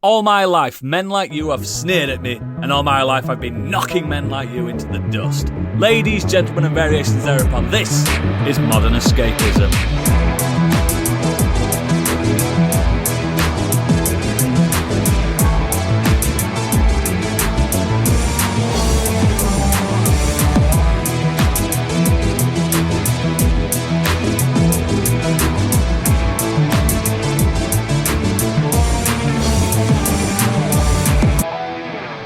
All my life, men like you have sneered at me, and all my life I've been knocking men like you into the dust. Ladies, gentlemen, and variations thereupon, this is Modern Escapism.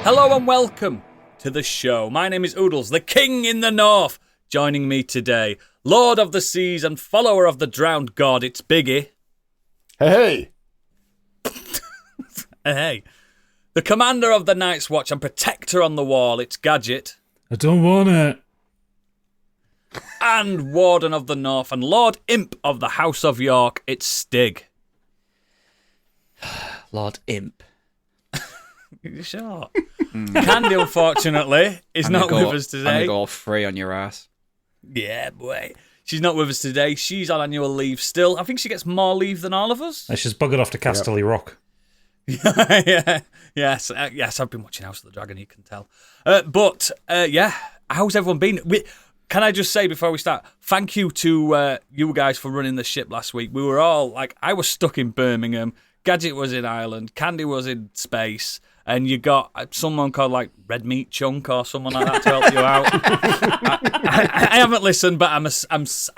Hello and welcome to the show. My name is Oodles, the King in the North. Joining me today, Lord of the Seas and follower of the drowned god, it's Biggie. Hey! Hey. The commander of the Night's Watch and protector on the wall, it's Gadget. I don't want it. And warden of the North and Lord Imp of the House of York, it's Stig. Lord Imp. You sure? Candy, unfortunately, is not with us today. I'm going to go all free on your ass. Yeah, boy. She's not with us today. She's on annual leave still. I think she gets more leave than all of us. She's buggered off to Casterly Rock. Yeah. Yes, I've been watching House of the Dragon, you can tell. But how's everyone been? Can I just say before we start, thank you to you guys for running the ship last week. We were all, I was stuck in Birmingham. Gadget was in Ireland. Candy was in space. And you got someone called Red Meat Chunk or someone like that to help you out. I haven't listened, but I'm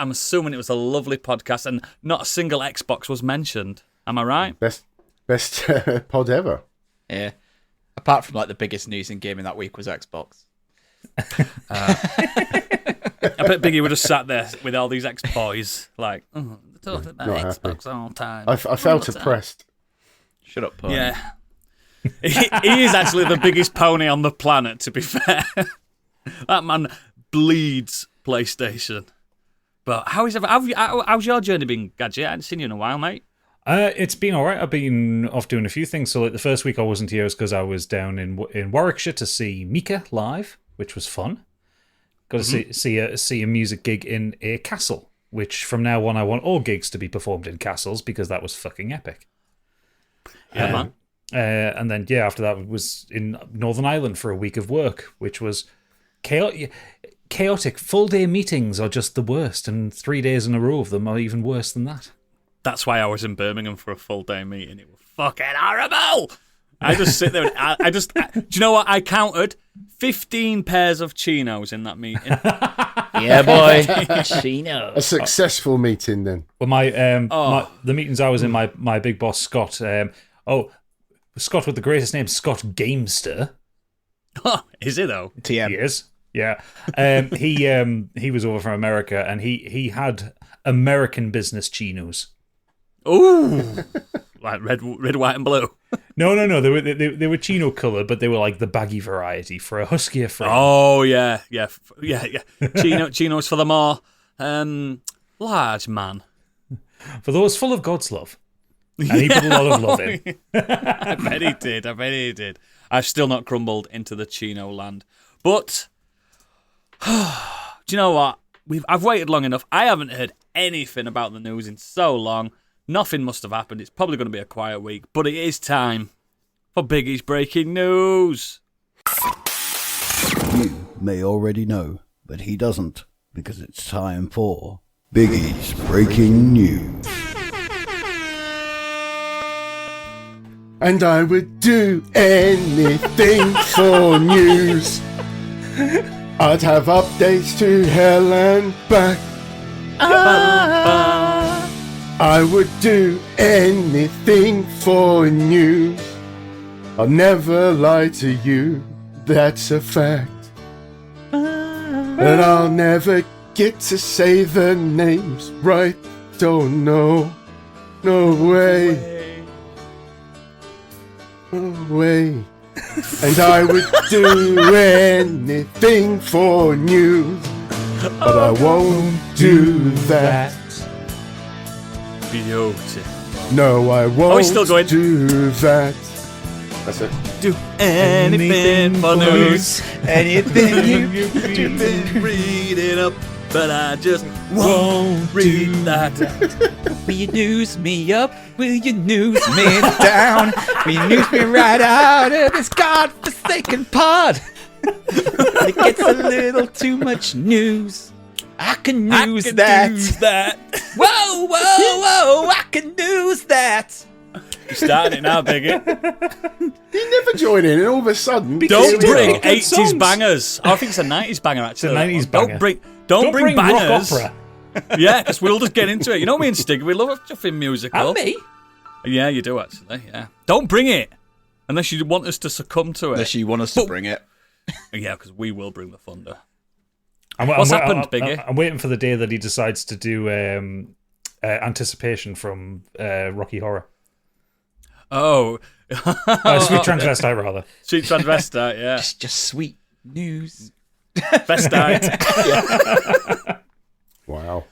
assuming it was a lovely podcast, and not a single Xbox was mentioned. Am I right? Best pod ever. Yeah. Apart from the biggest news in gaming that week was Xbox. I bet Biggie would have sat there with all these ex-boys, talking about Xbox all the time. I felt oppressed. Shut up, pony. Yeah. He is actually the biggest pony on the planet, to be fair. That man bleeds PlayStation. But how's your journey been, Gadget? I haven't seen you in a while, mate. It's been all right. I've been off doing a few things. So the first week I wasn't here because I was down in Warwickshire to see Mika live, which was fun. Got to see a music gig in a castle, which from now on I want all gigs to be performed in castles because that was fucking epic. Yeah, man. And then, after that was in Northern Ireland for a week of work, which was chaotic. Full-day meetings are just the worst, and 3 days in a row of them are even worse than that. That's why I was in Birmingham for a full-day meeting. It was fucking horrible! I just sit there and do you know what? I counted 15 pairs of chinos in that meeting. Yeah, boy. Chinos. A successful meeting, then. Well, the meetings I was in, my big boss, Scott... Scott with the greatest name, Scott Gamester. Oh, is he though? TM. He is. Yeah. He was over from America, and he had American business chinos. Ooh, like red, white, and blue. No. They were chino colored, but they were the baggy variety for a huskier frame. Oh yeah. Chinos for the more large man. For those full of God's love. And he put a lot of love in. I bet he did. I've still not crumbled into the chino land. But, do you know what? I've waited long enough. I haven't heard anything about the news in so long. Nothing must have happened. It's probably going to be a quiet week. But it is time for Biggie's Breaking News. You may already know, but he doesn't, because it's time for Biggie's Breaking News. And I would do anything for news. I'd have updates to hell and back. I would do anything for news. I'll never lie to you, that's a fact. And I'll never get to say the names right. Don't know, no way. Way. And I would do anything for news, but I won't do that. Beautiful. No, I won't he's still going. do that. That's it. Do anything for news. Anything You've been reading up but I just won't read that. Will you news me up? Will you news me down? Will you news me right out of this godforsaken pod? It gets a little too much news. I can news that. Whoa, whoa, whoa! I can news that. You're starting it now, Biggie. You never join in, and all of a sudden, Don't bring Good 80s songs. bangers. I think it's a 90s banger, actually. It's a 90s banger. Don't bring bangers. rock opera. Yeah, because we'll just get into it. You know me and Stig, we love something musical. And me. Yeah, you do, actually. Yeah. Don't bring it unless you want us to succumb to it. Unless you want us to bring it. Yeah, because we will bring the thunder. What's happened, Biggie? I'm waiting for the day that he decides to do Anticipation from Rocky Horror. Oh. Sweet Transvestite, rather. Sweet Transvestite, yeah. Just sweet news. Best night. Wow.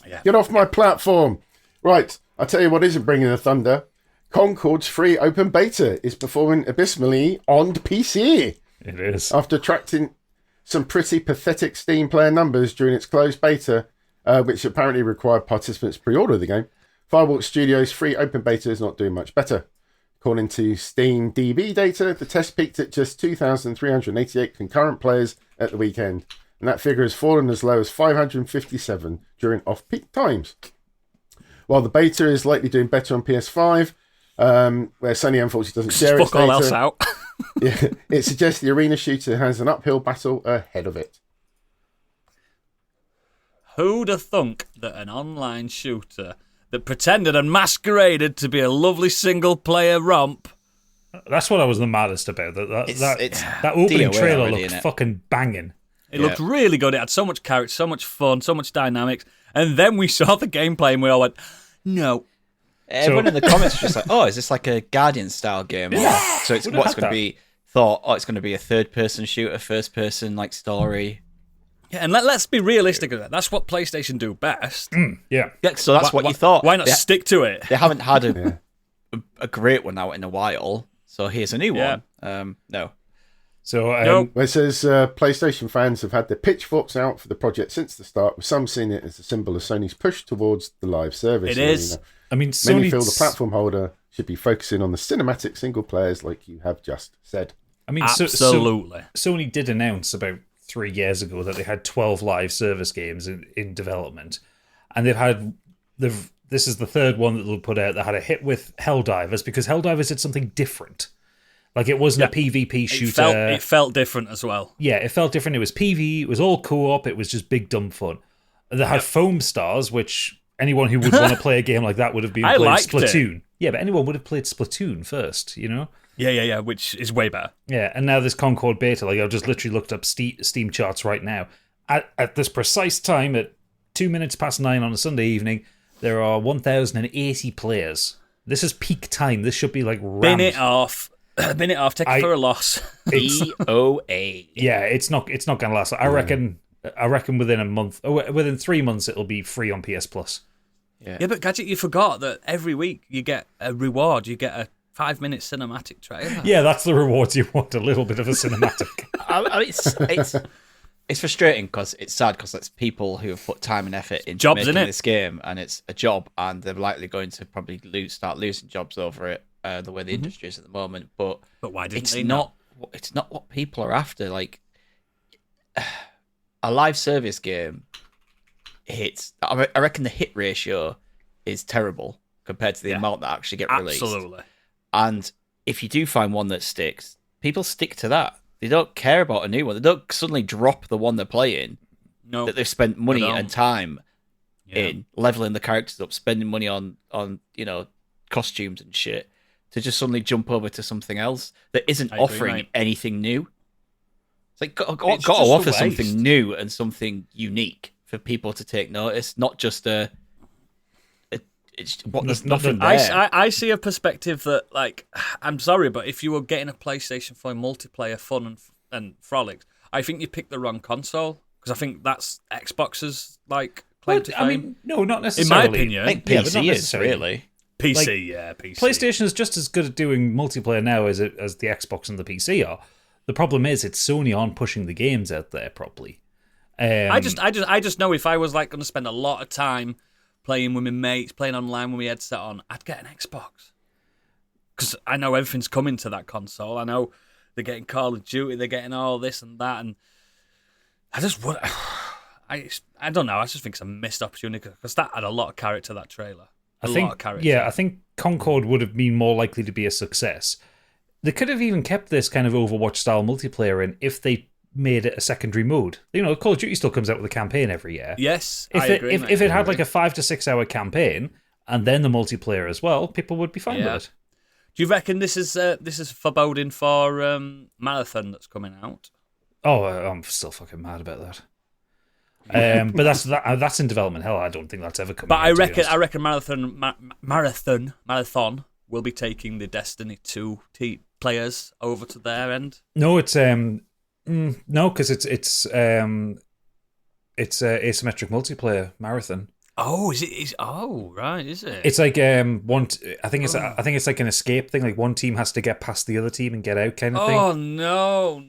Yeah. Get off my platform. Right, I'll tell you what isn't bringing the thunder. Concord's free open beta is performing abysmally on PC. It is. After attracting some pretty pathetic Steam player numbers during its closed beta, which apparently required participants pre-order the game, Firewalk Studios' free open beta is not doing much better. According to Steam DB data, the test peaked at just 2,388 concurrent players at the weekend, and that figure has fallen as low as 557 during off-peak times. While the beta is likely doing better on PS5, where Sony unfortunately doesn't share its Fuck all data, else out. yeah, it suggests the arena shooter has an uphill battle ahead of it. Who'd have thunk that an online shooter that pretended and masqueraded to be a lovely single-player romp. That's what I was the maddest about. That opening DOA trailer already, looked innit? fucking banging. It looked really good. It had so much character, so much fun, so much dynamics. And then we saw the gameplay and we all went, no. Everyone in the comments was just like, "Oh, is this like a Guardian-style game?" Yeah. So it's Would've what's had going to that. be thought? Oh, it's going to be a third-person shooter, first-person like story. Yeah, and let's be realistic about that. That's what PlayStation do best. Yeah. Yeah, so that's what you thought. Why not stick to it? They haven't had a great one out in a while, so here's a new Yeah. one. No. So Nope. Where it says PlayStation fans have had their pitchforks out for the project since the start, with some seeing it as a symbol of Sony's push towards the live service. It is. arena. I mean, Many Sony feel the platform holder should be focusing on the cinematic single players, like you have just said. I mean, Absolutely. Sony did announce about 3 years ago that they had 12 live service games in development, and this is the third one that they'll put out that had a hit with Helldivers, because Helldivers did something different. Like, it wasn't a PvP shooter. It felt different as well. Yeah, it felt different. It was PvE, it was all co-op, it was just big dumb fun. And they had Foam Stars, which anyone who would want to play a game like that would have been I playing liked Splatoon. it. Yeah, but anyone would have played Splatoon first, you know? Yeah, which is way better. Yeah, and now this Concord beta, like I've just literally looked up Steam charts right now. At this precise time, at 2 minutes past 9 on a Sunday evening, there are 1,080 players. This is peak time. This should be like rammed. Bin it off. Take it for a loss. EOA. Yeah, it's not going to last. I reckon within a month, within 3 months, it'll be free on PS Plus. Yeah, but Gadget, you forgot that every week you get a reward. You get a 5-minute cinematic trailer. Yeah, that's the rewards you want. A little bit of a cinematic. It's frustrating because it's sad because it's people who have put time and effort into Jobs, making innit? this game, and it's a job, and they're likely going to probably start losing jobs over it. The way the industry is at the moment, but why didn't it's they not? It's not what people are after. Like a live service game hits. I reckon the hit ratio is terrible compared to the amount that actually get released. Absolutely. And if you do find one that sticks, people stick to that. They don't care about a new one. They don't suddenly drop the one they're playing No. that they've spent money They don't. and time in, leveling the characters up, spending money on costumes and shit, to just suddenly jump over to something else that isn't agree, offering mate. anything new. It's like got It's to just a offer waste. something new and something unique for people to take notice, not just there's nothing there. I see a perspective that, like, I'm sorry, but if you were getting a PlayStation for multiplayer fun and frolics, I think you picked the wrong console, because I think that's Xbox's claim to fame. I mean, no, not in necessarily. my opinion, I think Yeah, but not PC is necessarily. really. PC, PC. PlayStation is just as good at doing multiplayer now as the Xbox and the PC are. The problem is, it's Sony on pushing the games out there properly. I just know if I was like going to spend a lot of time playing with my mates, playing online with my headset on, I'd get an Xbox. Because I know everything's coming to that console. I know they're getting Call of Duty, they're getting all this and that, and I just would. I don't know. I just think it's a missed opportunity because that had a lot of character. That trailer, lot of character. Yeah, I think Concord would have been more likely to be a success. They could have even kept this kind of Overwatch style multiplayer in if they made it a secondary mode. You know, Call of Duty still comes out with a campaign every year. Yes, if it had like a 5 to 6 hour campaign and then the multiplayer as well, people would be fine with it. Do you reckon this is foreboding for Marathon that's coming out? Oh, I'm still fucking mad about that. But that's in development. Hell, I don't think that's ever coming. But out, I reckon Marathon will be taking the Destiny 2 players over to their end. No, it's no, because it's asymmetric multiplayer Marathon. Oh, is it? Right, is it? It's like one. I think it's like an escape thing. Like one team has to get past the other team and get out, kind of thing. Oh no!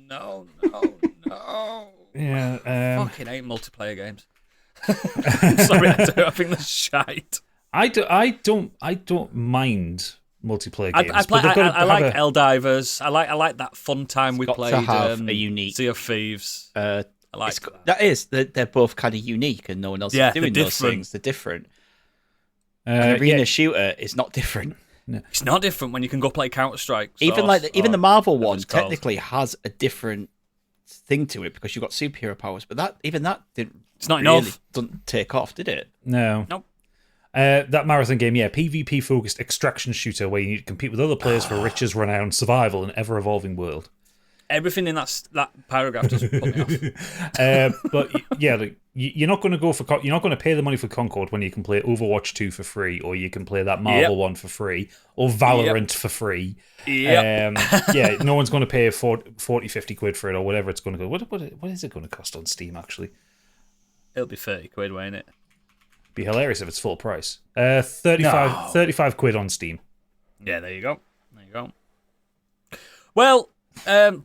Yeah, fucking hate multiplayer games. Sorry, I think that's shite. I don't mind multiplayer games. I like Helldivers. I like that fun time we played. To have a unique Sea of Thieves. I like that. They're both kind of unique, and no one else is doing those things. They're different. An arena shooter is not different. No. It's not different when you can go play Counter-Strike. Even the Marvel one technically has a different thing to it because you've got superhero powers, but that didn't. It's not really enough. Doesn't take off, did it? No. Nope. That Marathon game, PvP focused extraction shooter where you need to compete with other players for riches, renown, survival, and ever evolving world. Everything in that paragraph just put me off. But yeah, you're not going to pay the money for Concord when you can play Overwatch 2 for free, or you can play that Marvel one for free, or Valorant for free. Yep. No one's going to pay 40, 50 quid for it, or whatever it's going to go. What is it going to cost on Steam, actually? It'll be 30 quid, won't it? Be hilarious if it's full price. 35 quid on Steam. Yeah, there you go. Well,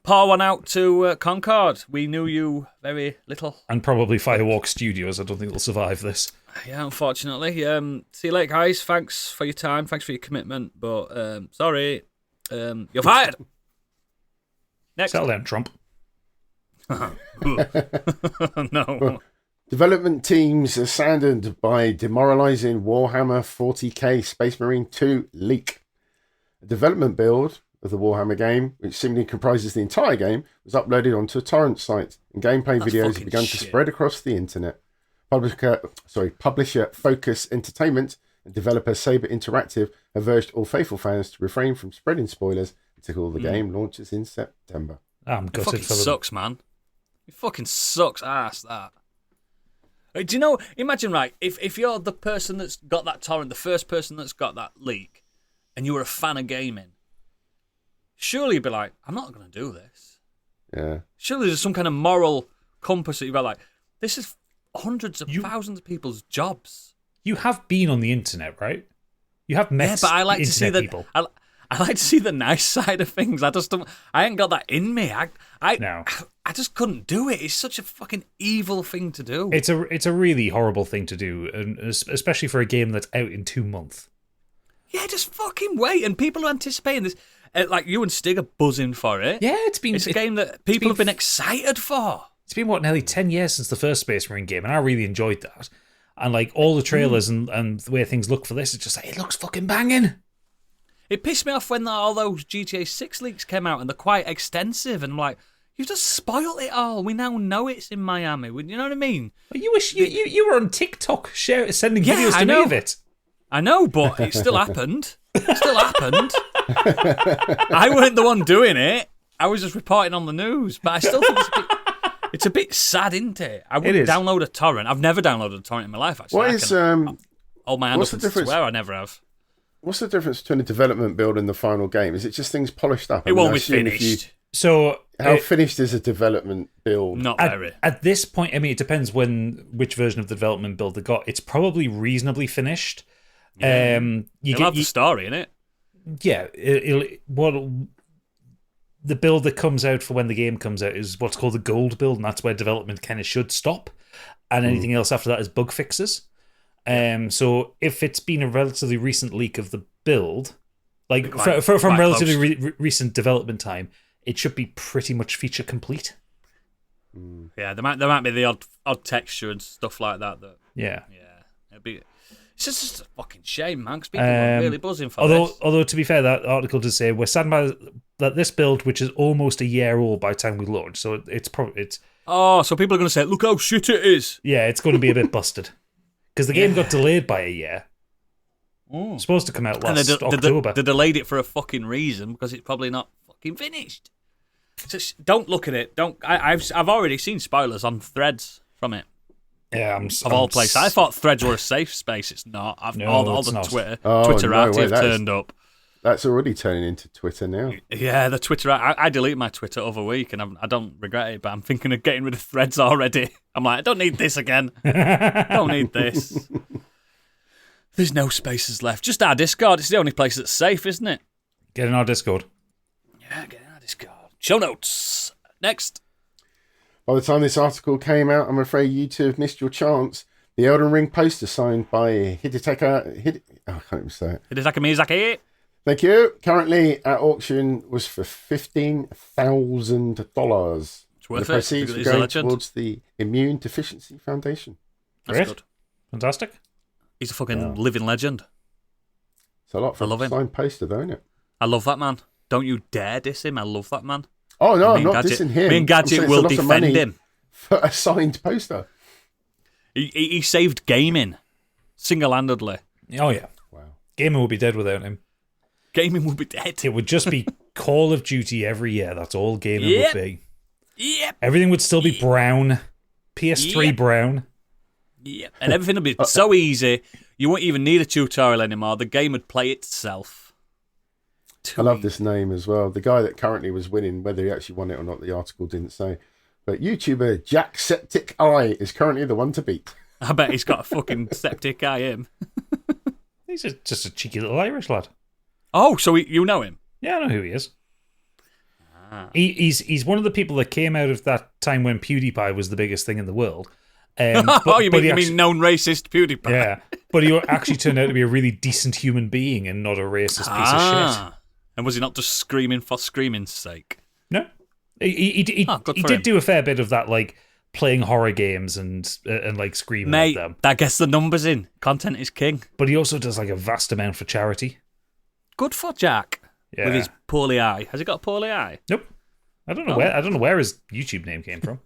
pour one out to Concord. We knew you very little. And probably Firewalk Studios. I don't think they'll survive this. Yeah, unfortunately. See you later, guys. Thanks for your time. Thanks for your commitment. But, sorry. You're fired. Next. Settle down, Trump. No. Development teams are saddened by demoralizing Warhammer 40k Space Marine 2 leak. A development build of the Warhammer game, which seemingly comprises the entire game, was uploaded onto a torrent site, and gameplay videos have begun to spread across the internet. Publisher Focus Entertainment and developer Saber Interactive have urged all faithful fans to refrain from spreading spoilers until the game launches in September. I'm gutted for them. It fucking sucks, man. It fucking sucks ass, that. Do you know, imagine, right, if you're the person that's got that torrent, the first person that's got that leak, and you were a fan of gaming, surely you'd be like, I'm not going to do this. Yeah. Surely there's some kind of moral compass that you've got, like, this is hundreds of thousands of people's jobs. You have been on the internet, right? You have met but I like to see people. I like to see the nice side of things. I ain't got that in me. I just couldn't do it. It's such a fucking evil thing to do. It's a really horrible thing to do, and especially for a game that's out in 2 months. Yeah, just fucking wait. And people are anticipating this. Like you and Stig are buzzing for it. Yeah, it's a game that people have been excited for. It's been, nearly 10 years since the first Space Marine game, and I really enjoyed that. And like all the trailers and the way things look for this, it's just like, it looks fucking banging. It pissed me off when all those GTA 6 leaks came out, and they're quite extensive, and I'm like, you just spoiled it all. We now know it's in Miami. You know what I mean? You wish you were on TikTok sending videos to me of it. I know, but it still happened. It still happened. I weren't the one doing it. I was just reporting on the news. But I still think it's a bit sad, isn't it? I wouldn't download a torrent. I've never downloaded a torrent in my life, actually. Hold my hand up and swear I never have. What's the difference between a development build and the final game? Is it just things polished up? It won't be finished. How finished is a development build? Not very. At this point, I mean, it depends which version of the development build they got. It's probably reasonably finished. Yeah. You'll have the story in it. Yeah. the build that comes out for when the game comes out is what's called the gold build, and that's where development kind of should stop. And anything else after that is bug fixes. So if it's been a relatively recent leak of the build, like from relatively recent development time, it should be pretty much feature complete. Yeah, there might be the odd texture and stuff like that. Yeah. It'd be. It's just a fucking shame, man, because people are really buzzing for this. Although, to be fair, that article does say we're saddened by that this build, which is almost a year old by the time we launch, so it's probably. Oh, so people are going to say, look how shit it is. Yeah, it's going to be a bit busted. Because the game got delayed by a year. It's supposed to come out last October. They delayed it for a fucking reason, because it's probably not fucking finished. Just don't look at it. I've already seen spoilers on threads from it. Yeah, of all places. I thought threads were a safe space. It's not. All the not. Twitterati have turned up. That's already turning into Twitter now. Yeah, the Twitter. I deleted my Twitter over a week, and I don't regret it. But I'm thinking of getting rid of threads already. I'm like, I don't need this again. Don't need this. There's no spaces left. Just our Discord. It's the only place that's safe, isn't it? Get in our Discord. Yeah, get in our Discord. Show notes. Next. By the time this article came out, I'm afraid you two have missed your chance. The Elden Ring poster signed by Hidetaka... I can't even say it. Hidetaka Miyazaki. Thank you. Currently at auction was for $15,000. It's worth the proceeds it. were going towards the Immune Deficiency Foundation. That's Great. good. Fantastic. He's a fucking living legend. It's a lot for a signed poster, though, isn't it? I love that man. Don't you dare diss him. I love that man. Oh, no, I'm not dissing him. Me and Gadget will defend him. For a signed poster. He saved gaming single-handedly. Oh, yeah. Wow. Gaming would be dead without him. Gaming would be dead. It would just be Call of Duty every year. That's all gaming would be. Yep. Everything would still be brown. PS3 brown. Yep. And everything would be so easy, you wouldn't even need a tutorial anymore. The game would play itself. I love this name as well. The guy that currently was winning, whether he actually won it or not, the article didn't say. But YouTuber Jacksepticeye is currently the one to beat. I bet he's got a fucking septic eye, him. He's just a cheeky little Irish lad. Oh, so you know him? Yeah, I know who he is. He's one of the people that came out of that time when PewDiePie was the biggest thing in the world. You mean known racist PewDiePie? Yeah, but he actually turned out to be a really decent human being and not a racist piece of shit. And was he not just screaming for screaming's sake? No. He did do a fair bit of that, like, playing horror games and like, screaming at them. That gets the numbers in. Content is king. But he also does, like, a vast amount for charity. Good for Jack. Yeah. With his poorly eye. Has he got a poorly eye? Nope. I don't know where his YouTube name came from.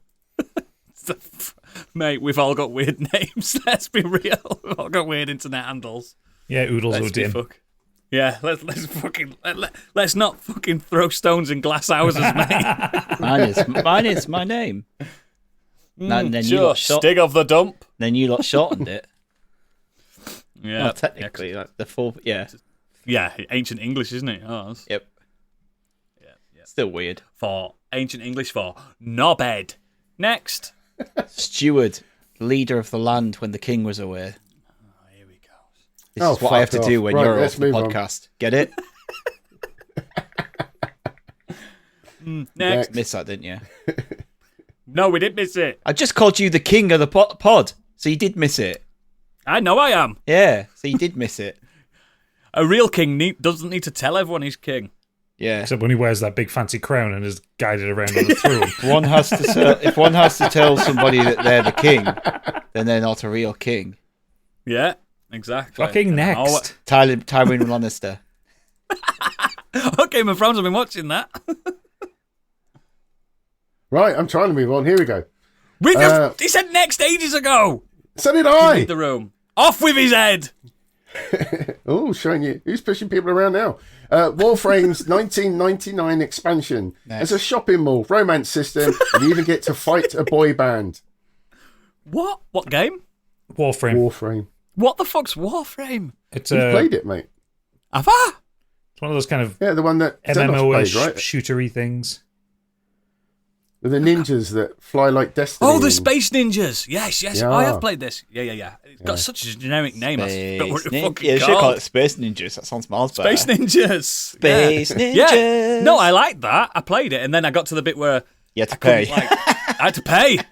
Mate, we've all got weird names. Let's be real. We've all got weird internet handles. Yeah, Oodles Odin. Yeah, let's not fucking throw stones in glass houses, mate. Mine is my name. And then you lot Stig of the dump. Then you lot shortened it. Yeah, well, technically, like the full. Yeah. Yeah, ancient English, isn't it? Ours. Yep. Yeah. Still weird. For ancient English for knobhead. Next. Steward, leader of the land when the king was away. Oh, here we go. This is what I have to do when you're off the podcast. Get it? Next. Missed that, didn't you? No, we didn't miss it. I just called you the king of the pod, so you did miss it. I know I am. Yeah, so you did miss it. A real king doesn't need to tell everyone he's king. Yeah. Except when he wears that big fancy crown and is guided around on the throne. If one has to tell somebody that they're the king, then they're not a real king. Yeah, exactly. Fucking next. Tywin Lannister. Okay, my friends have been watching that. Right, I'm trying to move on. Here we go. He said next ages ago. So did I. Leave the room. Off with his head. Oh, showing you who's pushing people around now. Warframe's 1999 expansion as a shopping mall, romance system, and you even get to fight a boy band. What? What game? Warframe. What the fuck's Warframe? It's You've played it, mate. Have I? It's one of those kind of the one that MMO-ish played, right? shootery things. With the ninjas that fly like Destiny. Oh, the and- Space Ninjas. Yes. Yeah. I have played this. Yeah. It's got such a generic name. I forgot what it fucking Yeah, you should call called. it Space Ninjas. That sounds miles better. Space Ninjas. Space Ninjas. Yeah. No, I liked that. I played it, and then I got to the bit where You had to I couldn't, pay.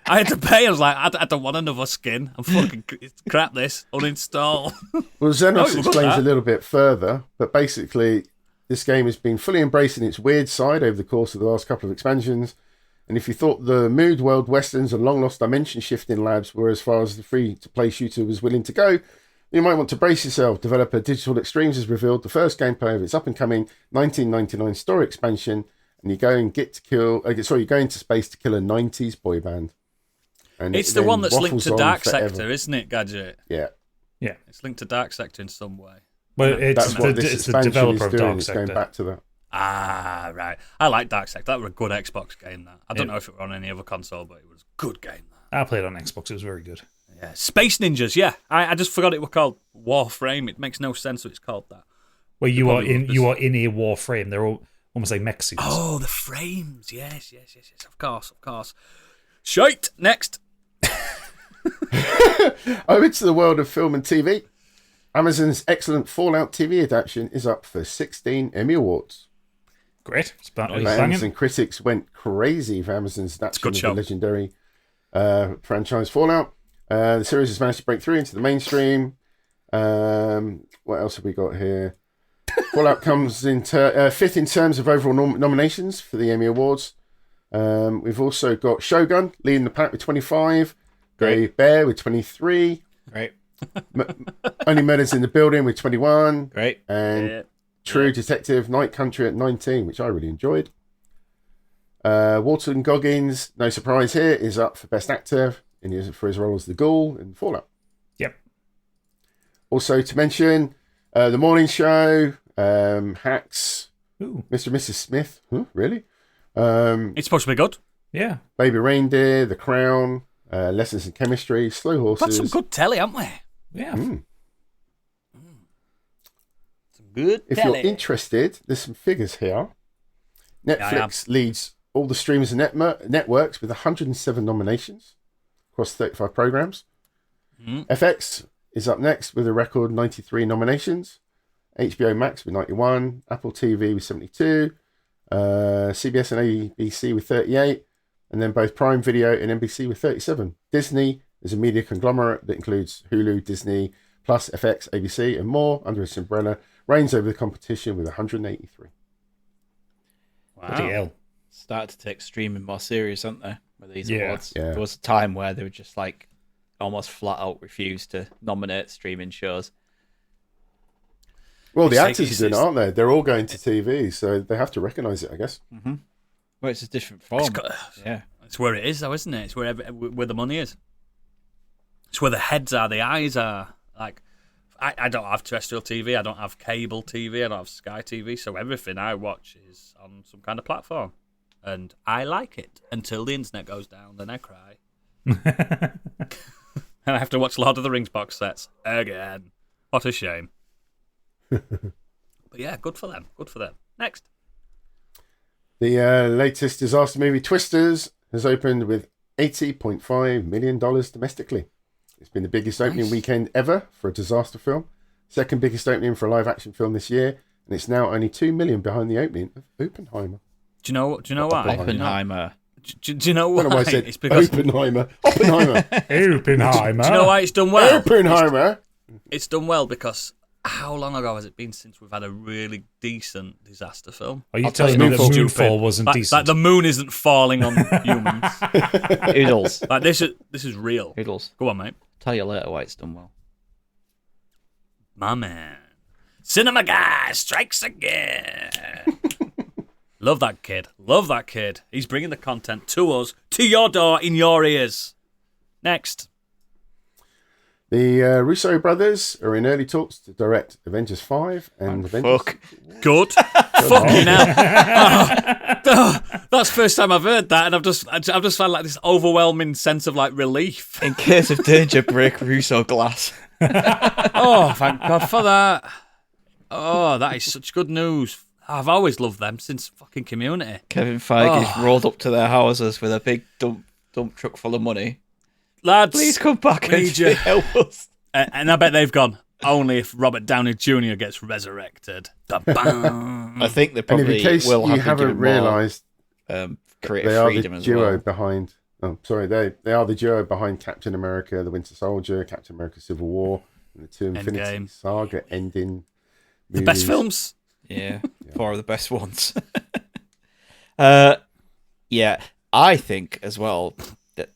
I had to pay. I was like, I don't want another skin. I'm fucking it's crap. This uninstall. Well, Xenos we've got explains that. a little bit further, but basically, this game has been fully embracing its weird side over the course of the last couple of expansions. And if you thought the mood world westerns and long lost dimension shifting labs were as far as the free to play shooter was willing to go, you might want to brace yourself. Developer Digital Extremes has revealed the first gameplay of its up and coming 1999 story expansion, and you go and you go into space to kill a 90s boy band. And It's it the then one that's linked waffles to on Dark forever. Sector, isn't it, Gadget? Yeah, It's linked to Dark Sector in some way. Well, it's that's what this it's the expansion developer is of doing. Dark It's going Sector. back to that. Ah, right. I like Dark Sector. That was a good Xbox game. That I don't know if it were on any other console, but it was a good game. That. I played on Xbox. It was very good. Yeah, Space Ninjas. Yeah, I just forgot it was called Warframe. It makes no sense that it's called that. Where you are probably in would you are in a Warframe. They're all almost like mech suits. Oh, the frames. Yes. Of course. Shite. Next. Over to the world of film and TV. Amazon's excellent Fallout TV adaptation is up for 16 Emmy Awards. Great. It's Fans banging. and critics went crazy for Amazon's adaptation good of show. the legendary franchise Fallout. The series has managed to break through into the mainstream. What else have we got here? Fallout comes in fifth in terms of overall nominations for the Emmy Awards. We've also got Shogun leading the pack with 25. Grey Bear with 23. Great. Only Murders in the Building with 21. Great. And True Detective Night Country at 19, which I really enjoyed. Walton Goggins, no surprise here, is up for Best Actor for his role as the Ghoul in Fallout. Yep. Also to mention, The Morning Show, Hacks, Ooh. Mr. and Mrs. Smith, really? It's supposed to be good. Yeah. Baby Reindeer, The Crown, Lessons in Chemistry, Slow We've had Horses. some good telly, haven't we? Yeah. Some good If telly. you're interested, there's some figures here. I Netflix leads all the streamers and networks with 107 nominations across 35 programs. FX is up next with a record 93 nominations. HBO Max with 91. Apple TV with 72. CBS and ABC with 38. And then both Prime Video and NBC with 37. Disney is a media conglomerate that includes Hulu, Disney, plus FX, ABC, and more under its umbrella, reigns over the competition with 183. Bloody hell. Started to take streaming more serious, haven't they? With these Yeah. awards. Yeah. There was a time where they were just like almost flat out refused to nominate streaming shows. Well, the It's actors are doing it, aren't they? They're all going to TV, so they have to recognise it, I guess. Well, it's a different form. Yeah. It's where it is, though, isn't it? It's where the money is. It's where the heads are, the eyes are. Like, I don't have terrestrial TV, I don't have cable TV, I don't have Sky TV, so everything I watch is on some kind of platform. And I like it until the internet goes down, then I cry. And I have to watch Lord of the Rings box sets again. What a shame. But yeah, good for them. Good for them. Next. The latest disaster movie, Twisters, has opened with $80.5 million domestically. It's been the biggest opening weekend ever for a disaster film. Second biggest opening for a live-action film this year, and it's now only $2 million behind the opening of Oppenheimer. Do you know why? Oppenheimer. Do you know I don't know why? why I said It's because Oppenheimer. Oppenheimer. do you know why it's done well? Oppenheimer. It's done well because how long ago has it been since we've had a really decent disaster film? Are you I'll tell telling you me that Moonfall. Moonfall wasn't Like decent? the moon isn't falling on humans. Oodles. Like this is real. Oodles. Go on, mate. Tell you later why it's done well. My man. Cinema guy strikes again. Love that kid. Love that kid. He's bringing the content to us, to your door, in your ears. Next. The Russo brothers are in early talks to direct Avengers 5 and Avengers. Fuck. Good. Fucking hell. Oh, that's the first time I've heard that, and I've just found like this overwhelming sense of like relief. In case of danger, break Russo glass. Oh, thank God for that. Oh, that is such good news. I've always loved them since fucking Community. Kevin Feige's rolled up to their houses with a big dump truck full of money. Lads, Please come back we and need you. help us. And I bet they've gone, only if Robert Downey Jr. gets resurrected. Ba-bam. I think they And in probably case will you have haven't realised, creative they are freedom the as duo well. behind. Oh, sorry, they are the duo behind Captain America: The Winter Soldier, Captain America: Civil War, and the two Infinity Endgame. Saga ending. The best films. Yeah, 4 of the best ones. Yeah, I think as well that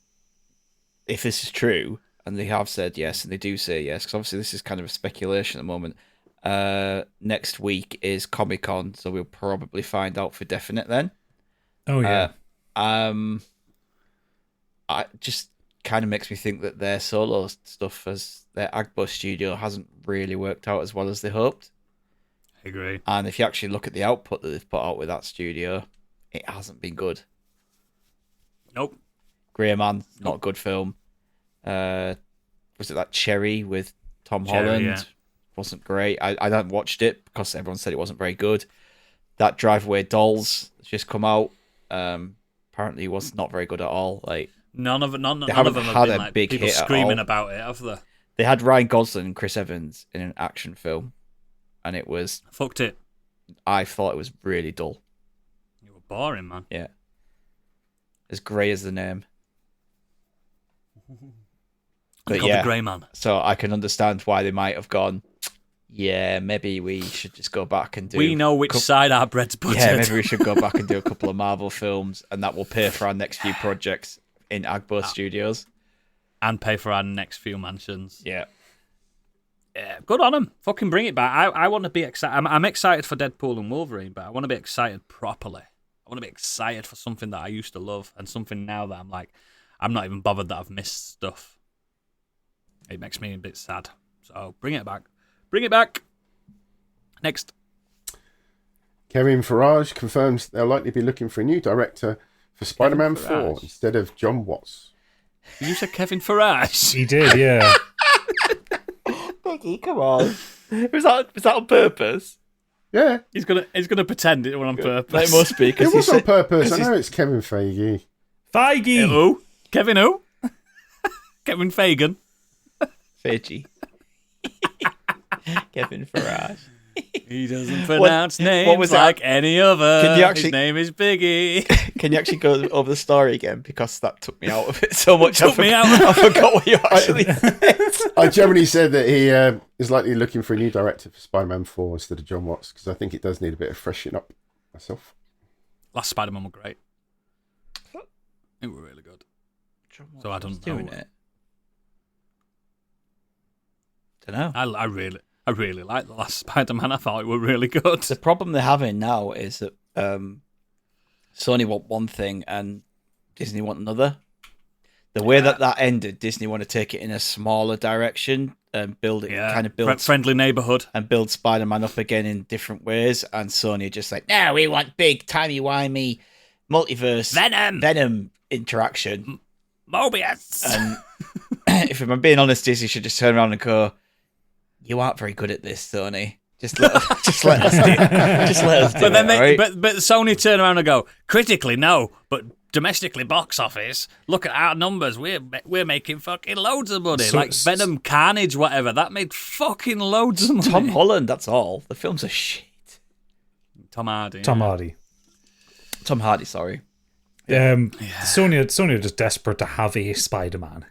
if this is true, and they have said yes, and they do say yes, because obviously this is kind of a speculation at the moment. Next week is Comic-Con, so we'll probably find out for definite then. Oh yeah. I just kind of makes me think that their solo stuff as their Agbo studio hasn't really worked out as well as they hoped. I agree. And if you actually look at the output that they've put out with that studio, it hasn't been good. Nope. Grey Man, not a good film. Was it that Cherry with Tom Cherry, Holland? yeah. Wasn't great. I haven't watched it because everyone said it wasn't very good. That Drive Away Dolls has just come out. Apparently was not very good at all. Like None of them haven't have had been a like big people hit at screaming all. about it, have they? they had Ryan Gosling and Chris Evans in an action film, and it was. Fucked it. I thought it was really dull. You were boring, man. Yeah. As grey as the name. They But called yeah, the Grey Man. so I can understand why they might have gone, yeah, maybe we should just go back and do... We know which side our bread's buttered. Yeah, maybe we should go back and do a couple of Marvel films, and that will pay for our next few projects in Agbo Studios. And pay for our next few mansions. Yeah. Yeah, good on them. Fucking bring it back. I want to be excited. I'm excited for Deadpool and Wolverine, but I want to be excited properly. I want to be excited for something that I used to love and something now that I'm like, I'm not even bothered that I've missed stuff. It makes me a bit sad. So bring it back. Bring it back. Next. Kevin Farage confirms they'll likely be looking for a new director for Spider-Man 4 Farage. instead of John Watts. You said Kevin Farage. He did, yeah. Peggy, come on. Was that on purpose? Yeah, He's gonna pretend it on purpose. That must be, it because was on purpose. I 'cause know it's Kevin Feige. Feige! Who? Kevin who? Kevin Fagan. Feige. Kevin Farage. He doesn't pronounce what names was like that? any other. Can you actually- His name is Biggie. Can you actually go over the story again? Because that took me out of it so much. Took me out. I forgot what you actually said. I generally said that he is likely looking for a new director for Spider-Man 4 instead of John Watts because I think it does need a bit of freshening up myself. Last Spider-Man were great. They were really good. So I don't know. Doing it. Don't know. I really liked the last Spider-Man. I thought it were really good. The problem they're having now is that Sony want one thing and Disney want another. The way that ended, Disney want to take it in a smaller direction and build it, kind of build friendly neighborhood and build Spider-Man up again in different ways. And Sony are just like, no, we want big, timey-wimey multiverse Venom interaction. Mobius. And if I'm being honest, Disney should just turn around and go, you aren't very good at this, Sony. Just let us do it. Just let us do But then it. but Sony turn around and go, critically no, but domestically box office, look at our numbers. We're making fucking loads of money. So- like Venom, Carnage, whatever. That made fucking loads of money. Tom Holland, that's all. The films are shit. Tom Hardy. Tom Hardy. Tom Hardy, sorry. Sony are just desperate to have a Spider-Man.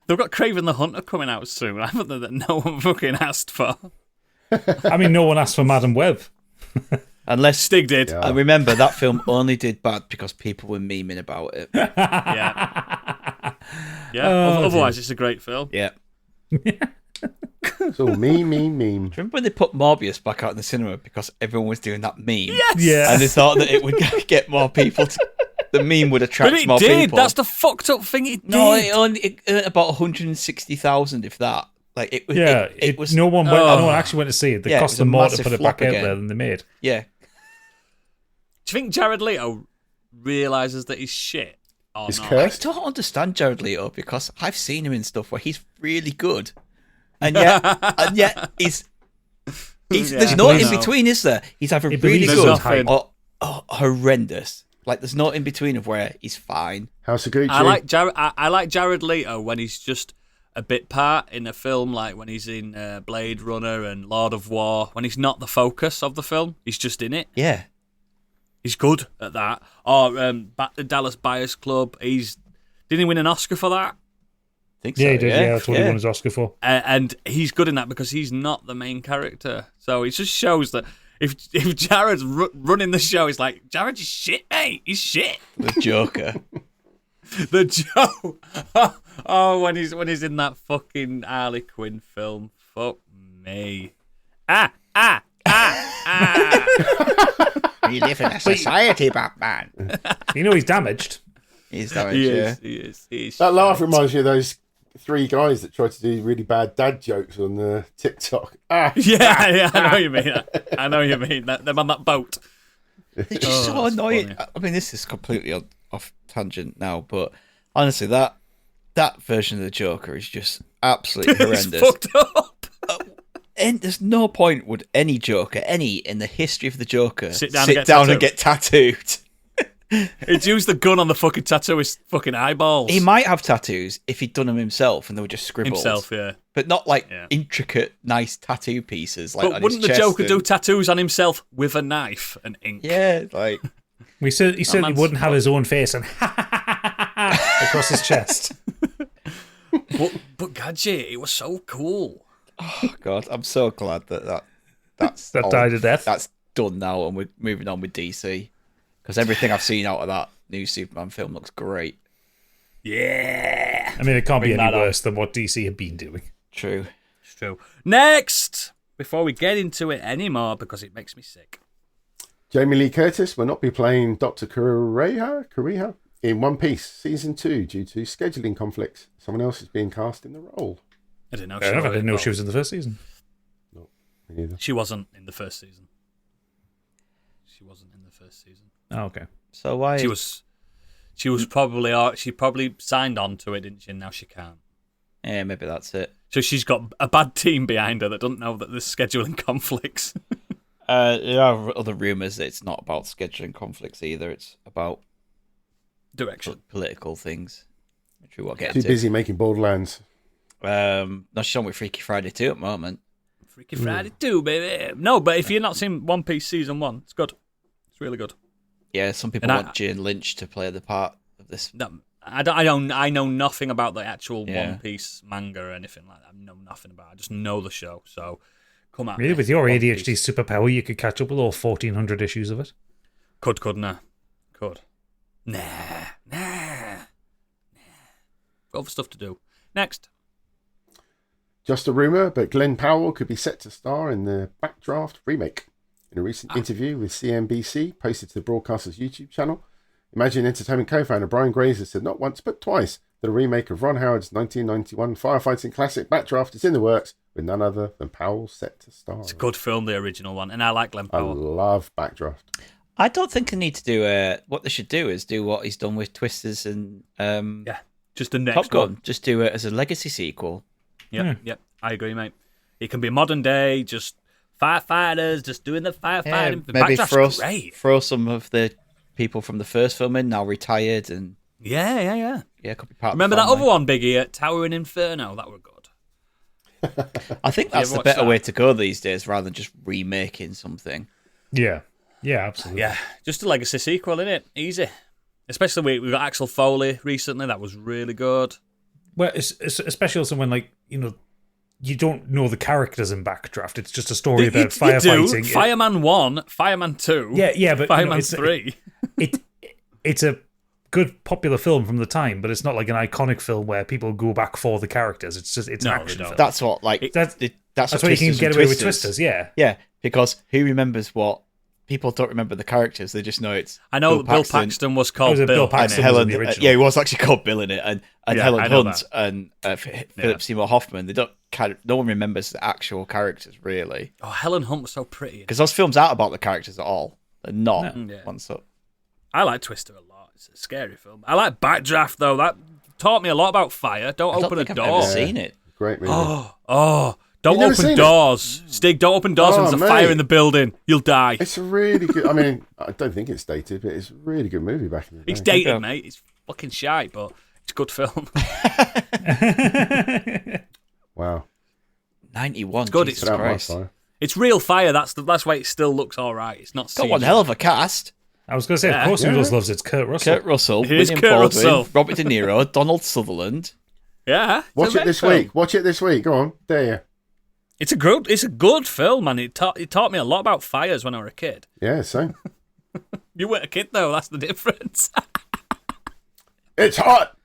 They've got Kraven the Hunter coming out soon, haven't they? That no one fucking asked for. I mean, no one asked for Madam Web. Unless Stig did. Yeah. I remember that film only did bad because people were memeing about it. Yeah. Oh, Otherwise, it's a great film. Yeah. It's all meme. Remember when they put Morbius back out in the cinema because everyone was doing that meme? Yes. Yeah. And they thought that it would get more people. The meme would attract But it more did. people. That's the fucked up thing. It did. No, it earned about 160,000, if that. Like it was. no one actually went to see it. They Yeah, it cost was them a more to massive put it flop back out again. there than they made. Yeah. Do you think Jared Leto realizes that he's shit? Or He's not? I cursed. don't understand Jared Leto because I've seen him in stuff where he's really good, and yet he's There's no in between, is there? He's either really believes good nothing. or horrendous. Like, there's no in between of where he's fine. House of Gucci. I like Jared Leto when he's just a bit part in a film, like when he's in Blade Runner and Lord of War. When he's not the focus of the film, he's just in it. Yeah. He's good at that. Or the Dallas Buyers Club. Didn't he win an Oscar for that? I think so. Yeah, he did. Yeah, that's what he won his Oscar for. And he's good in that because he's not the main character. So it just shows that if Jared's running the show, it's like, Jared's shit, mate. He's shit. The Joker. The Joe. Oh, when he's in that fucking Harley Quinn film. Fuck me. We live in a society, Batman. You know he's damaged. He's damaged, He is. That laugh reminds me of those 3 guys that tried to do really bad dad jokes on TikTok. Yeah, I know what you mean. I know what you mean. Them on that boat. They're just so annoying. funny. I mean, this is completely off tangent now, but honestly, that version of the Joker is just absolutely horrendous. It's fucked up. And there's no point would any Joker, in the history of the Joker, Sit down and get tattooed. It's used the gun on the fucking tattooist's fucking eyeballs. He might have tattoos if he'd done them himself and they were just scribbles. Himself, yeah. But not like intricate, nice tattoo pieces. Like But on wouldn't his the chest Joker and- do tattoos on himself with a knife and ink? Yeah, like He certainly man's- wouldn't have his own face and across his chest. But Gadget, it was so cool. oh god, I'm so glad that's That died a death. That's done now, and we're moving on with DC because everything I've seen out of that new Superman film looks great. Yeah. I mean, it can't be Bring any that on. worse than what DC have been doing. True. It's true. Next, before we get into it anymore, because it makes me sick. Jamie Lee Curtis will not be playing Dr. Kuriha in One Piece Season 2 due to scheduling conflicts. Someone else is being cast in the role. I didn't know. Fair enough, I didn't know she was in the first season. Me neither. She wasn't in the first season. Oh, okay. So why? She was probably she probably signed on to it, didn't she? And now she can't. Yeah, maybe that's it. So she's got a bad team behind her that doesn't know that there's scheduling conflicts. There are other rumours that it's not about scheduling conflicts either. It's about Direction. political things, which we won't get Too into. busy making Borderlands. No, she's on with Freaky Friday 2 at the moment. Freaky Friday 2, baby. No, but if you're not seen One Piece Season 1, it's good. It's really good. Yeah, some people And want Jane Lynch to play the part of this. No, I know nothing about the actual Yeah. One Piece manga or anything like that. I know nothing about it. I just know the show. So come at Really, me. with your One ADHD Piece. superpower, you could catch up with all 1,400 issues of it. Couldn't I? Could. Nah. Got other stuff to do. Next. Just a rumour, but Glenn Powell could be set to star in the Backdraft remake. In a recent interview with CNBC posted to the broadcaster's YouTube channel, Imagine Entertainment co-founder Brian Grazer said not once but twice that a remake of Ron Howard's 1991 firefighting classic Backdraft is in the works, with none other than Powell set to star. It's a good film, the original one, and I like Glenn I Powell. love Backdraft. I don't think they need to do what they should do is do what he's done with Twisters and Yeah, just the next Top Gun. one. Just do it as a legacy sequel. Yep, I agree, mate. It can be modern day, just firefighters, just doing the firefighting. maybe Backdraft's great. throw some of the people from the first film in, now retired, and Yeah. could be part Remember of the that other family. one, Biggie, Towering Inferno? That were good. I think that's ever the watch better that? way to go these days, rather than just remaking something. Yeah, absolutely. Yeah, just a legacy sequel, innit? Easy. Especially we got Axel Foley recently. That was really good. Well, it's especially also when, like, you don't know the characters in Backdraft. It's just a story about You do. firefighting. Fireman 1, Fireman 2. Yeah, but Fireman it's 3. it's a good popular film from the time, but it's not like an iconic film where people go back for the characters. It's just an No, they action don't. film. That's what That's what why you can Twisters get and away with Twisters. Yeah. Yeah, because who remembers what? People don't remember the characters; they just know it's. I know Bill Paxton was called Was it Bill Bill. Paxton? And was Helen, in the original. yeah, he was actually called Bill in it, and Yeah, Helen I know Hunt that. and Philip Seymour Hoffman. They don't no one remembers the actual characters really, Oh, Helen Hunt was so pretty. because those films aren't about the characters at all. They're not. Yeah. Once up. I like Twister a lot. It's a scary film. I like Backdraft, though. That taught me a lot about fire. Don't I don't open a think I've door. ever seen it. Great movie. Oh, Don't You've never open seen doors. Stig, don't open doors Oh, when there's a mate. fire in the building. You'll die. It's a really good. I mean, I don't think it's dated, but it's a really good movie back in the day. It's dated, mate. It's fucking shite, but it's a good film. Wow. 91. It's good, Jesus Put out my Christ. fire. It's real fire. That's why it still looks all right. It's not Got CGI. one hell of a cast. I was going to say, Yeah. of course, Yeah. Noodles loves it's Kurt Russell. Kurt Russell, It is William Kurt Baldwin, Russell. Robert De Niro, Donald Sutherland. Yeah. it's Watch a it great this film. week. Watch it this week. Go on. There you. It's a good film, man. It taught me a lot about fires when I was a kid. Yeah, so. You weren't a kid though. That's the difference. It's hot!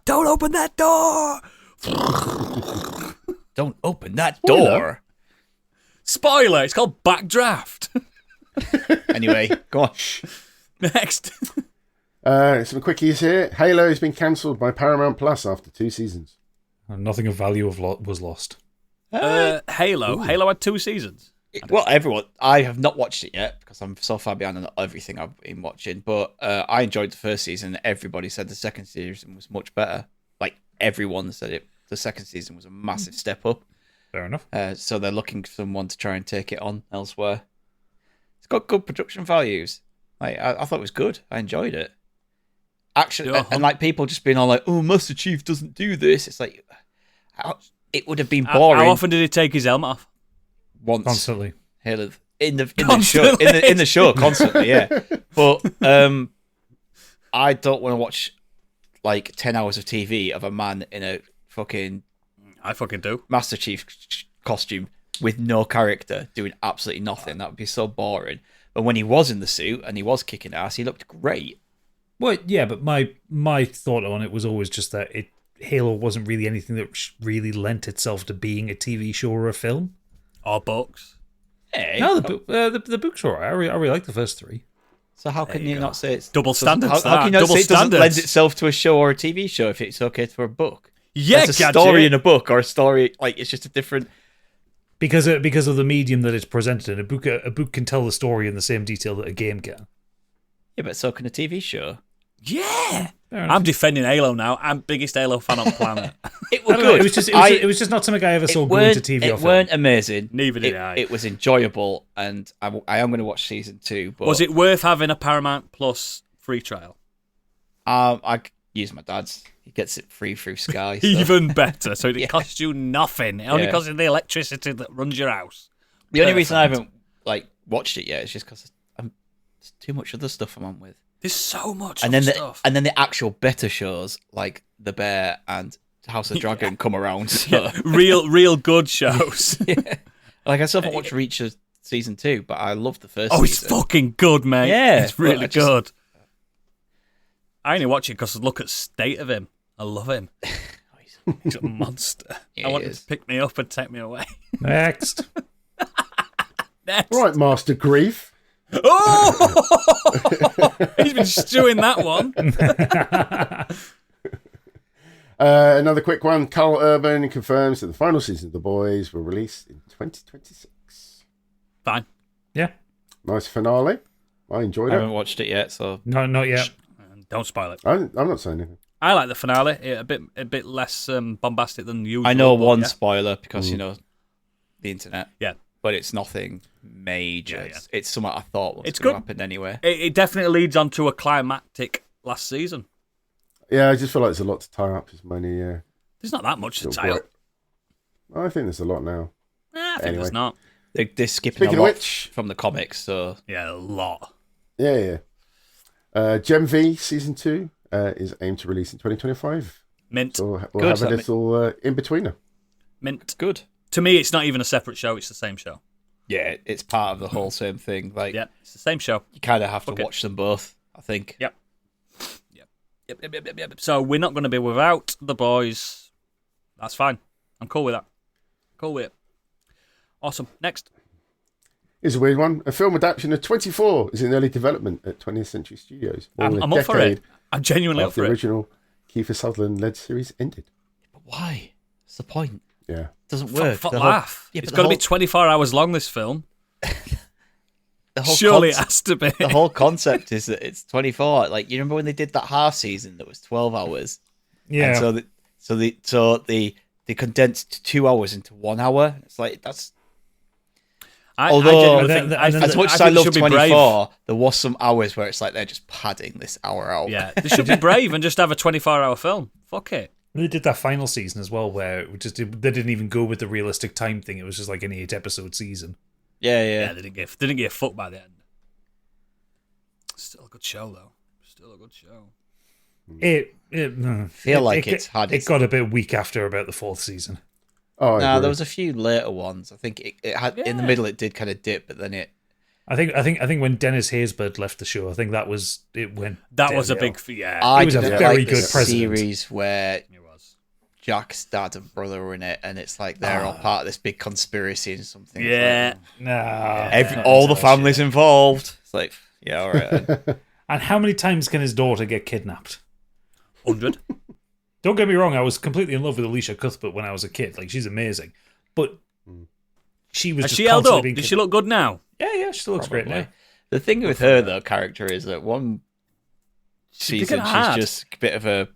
Don't open that door. Don't open that Spoiler. door. Spoiler. It's called Backdraft. Anyway, go on. Next. Some quickies here. Halo has been cancelled by Paramount Plus after 2 seasons. Nothing of value was lost. Halo. Halo had 2 seasons. Well, everyone, I have not watched it yet because I'm so far behind on everything I've been watching. But I enjoyed the first season. Everybody said the second season was much better. Like everyone said it. The second season was a massive step up. Fair enough. So they're looking for someone to try and take it on elsewhere. It's got good production values. Like I thought it was good. I enjoyed it. Actually, Yeah. and like people just being all like, "Oh, Master Chief doesn't do this." It's like it would have been boring. How often did he take his helmet off? Once Constantly. Halo in the show Constantly. in the show constantly, yeah. But I don't want to watch like 10 hours of TV of a man in a fucking I fucking do. Master Chief costume with no character doing absolutely nothing. That would be so boring. But when he was in the suit and he was kicking ass, he looked great. Well, yeah, but my thought on it was always just that Halo wasn't really anything that really lent itself to being a TV show or a film. Or books. Hey, No, the books were alright. I really like the first 3. so how can you not say it's Double standards. How can you not Double say it doesn't standards. lend itself to a show or a TV show if it's okay for a book? Yeah, It's a Gadget. story in a book or a story like it's just a different. Because of the medium that it's presented in. A book can tell the story in the same detail that a game can. Yeah, but so can a TV show. Yeah. Fair enough. I'm defending Halo now. I'm biggest Halo fan on planet. It I was don't know, good. it was just not something I ever saw going to TV or It film. weren't amazing. Neither did I. It was enjoyable, and I am going to watch season 2. But Was it worth having a Paramount Plus free trial? I use my dad's. He gets it free through Sky. So. Even better. So it Yeah. costs you nothing. It only Yeah. costs you the electricity that runs your house. The only reason I Perfect. haven't watched it yet is just because there's too much other stuff I'm on with. There's so much And then stuff. the actual better shows like The Bear and House of Dragon come around. So. real good shows. Yeah. Like I still haven't watched Reach of season 2, but I love the first. Oh, it's season. fucking good, mate. Yeah, It's really but I just- good. I only watch it because look at the state of him. I love him. He's a monster. Yeah, I he want him is. to pick me up and take me away. Next. Next. Right, Master Grief. Oh! He's been stewing that one. Another quick one. Carl Urban confirms that the final season of The Boys will release in 2026. Fine. Yeah. Nice finale. I enjoyed I it. haven't watched it yet, so No, not yet. Don't spoil it. I'm not saying anything. I like the finale. A bit less bombastic than usual. I know but one yeah. spoiler because you know the internet. Yeah. But it's nothing major. Yeah, yeah. It's something I thought was It's going to good. happen anyway. It definitely leads on to a climactic last season. Yeah, I just feel like there's a lot to tie up. There's many. There's not that much to little tie up. I think there's a lot now. I think Anyway. there's not. They're skipping Speaking a of lot which- from the comics, so Yeah, a lot. Yeah. Gem V Season 2 is aimed to release in 2025. Mint. So we'll Good, have a that little in-betweener. Mint. good. To me, it's not even a separate show. It's the same show. Yeah, it's part of the whole same thing. Like Yeah, it's the same show. you kind of have to Okay. watch them both. I think. Yep. So we're not going to be without the boys. That's fine. I'm cool with that. Cool with it. Awesome. Next. Here's a weird one. A film adaptation of 24 is in early development at 20th Century Studios. More than I'm a up for it. decade I'm genuinely up after for the it. original Kiefer Sutherland-led series ended. But why? What's the point? Yeah. It doesn't Fuck, work. fuck The whole- laugh. yeah, It's but got to the be 24 hours long, this film. whole Surely it concept- has to be. the whole concept is that it's 24. Like you remember when they did that half season that was 12 hours. Yeah. And so the they condensed 2 hours into 1 hour. It's like that's. I Although, genuinely think, as much as I think love should be brave. 24, there was some hours where it's like they're just padding this hour out. Yeah, they should be brave and just have a 24-hour film. Fuck it. They did that final season as well, where they didn't even go with the realistic time thing. It was just like an 8-episode season. Yeah, they didn't get a fuck by the end. Still a good show, though. Still a good show. It got a bit weak after about the 4th season. Oh, there was a few later ones. I think it had in the middle. It did kind of dip, but then it. I think when Dennis Haysbert left the show, I think that was it. When that was a big yeah. I was a didn't very like good the president. series where Jack's dad and brother were in it, and it's like they're all part of this big conspiracy and something. Yeah, all the families involved. It's like, yeah, all right. And how many times can his daughter get kidnapped? 100. Don't get me wrong, I was completely in love with Alicia Cuthbert when I was a kid. Like, she's amazing. But she was Has just she held up? being Does she look good now? Yeah, she still looks great now. The thing with her though, character is that one season hard. she's just a bit of a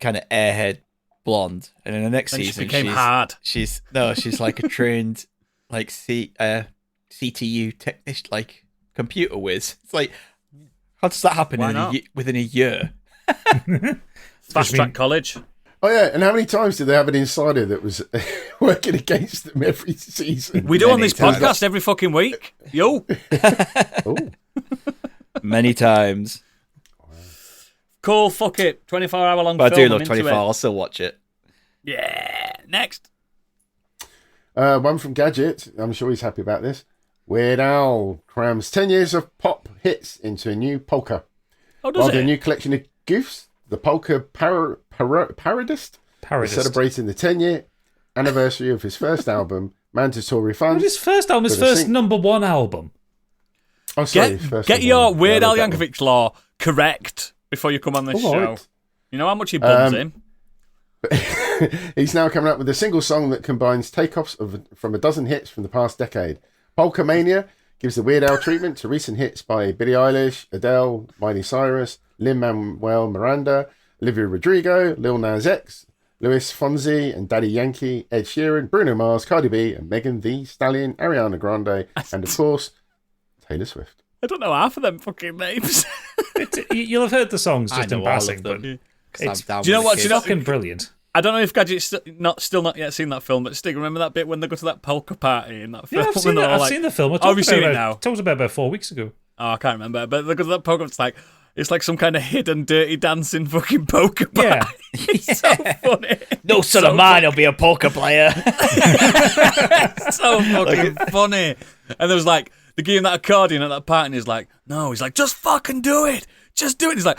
kind of airhead blonde, and in the next Then she season became hard. She's like a trained like CTU technician, like computer whiz. It's like, how does that happen within a year? Fast track college. Oh yeah, and how many times did they have an insider that was working against them every season? We do on this podcast every fucking week. Yo. Many times. Cool, fuck it. 24-hour long But film. I do love I'm 24. into it. I'll still watch it. Yeah. Next. One from Gadget. I'm sure he's happy about this. Weird Al crams 10 years of pop hits into a new polka. Oh, does Rather it? a new collection of goofs, the polka parodist is celebrating the 10-year anniversary of his first album, Mandatory Fun. His first album, his first #1 album. Oh, sorry. first Get album. your Weird Yeah, Al I read that Yankovic law correct before you come on this All show. right. You know how much he bums in? He's now coming up with a single song that combines takeoffs from a dozen hits from the past decade. Polka Mania gives the Weird Al treatment to recent hits by Billie Eilish, Adele, Miley Cyrus, Lin-Manuel Miranda, Olivia Rodrigo, Lil Nas X, Luis Fonsi and Daddy Yankee, Ed Sheeran, Bruno Mars, Cardi B, and Megan Thee Stallion, Ariana Grande, and of course, Taylor Swift. I don't know half of them fucking names. You'll have heard the songs just in passing, but Do it's you know what? Do you know, fucking brilliant. I don't know if Gadget's still not yet seen that film, but Stig, remember that bit when they go to that polka party in that film? Yeah, I've seen it. I've seen the film. Have you seen it now? Talked about 4 weeks ago. Oh, I can't remember. But they go to that polka. It's like some kind of hidden, dirty dancing fucking poker party. Yeah. It's so funny. No son of mine will be a poker player. So fucking funny. And there was like, they give him that accordion at that party and he's like, no. He's like, just fucking do it. Just do it. He's like,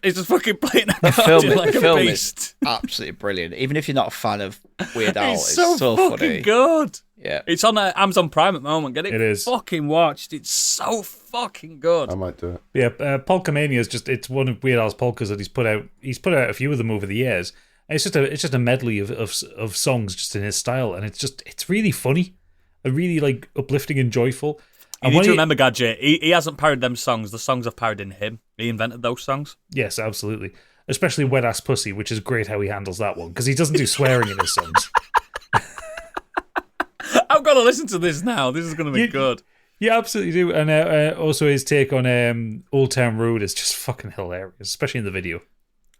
he's just fucking playing that accordion like a film beast. is absolutely brilliant. Even if you're not a fan of Weird Al, It's it's so fucking funny. good. Yeah. It's on Amazon Prime at the moment. Get it, It is. fucking watched. It's so fucking good. I might do it. Yeah, Polka Mania is it's one of Weird Al's polkas that he's put out. He's put out a few of them over the years. And it's just a medley of songs just in his style, and it's really funny, and really like uplifting and joyful. You And need when to remember, Gadget, he hasn't parodied them songs. The songs have parodied him. He invented those songs. Yes, absolutely. Especially Wet Ass Pussy, which is great how he handles that one, because he doesn't do swearing in his songs. I've got to listen to this now. This is going to be good. Yeah, absolutely do. And also his take on Old Town Road is just fucking hilarious, especially in the video.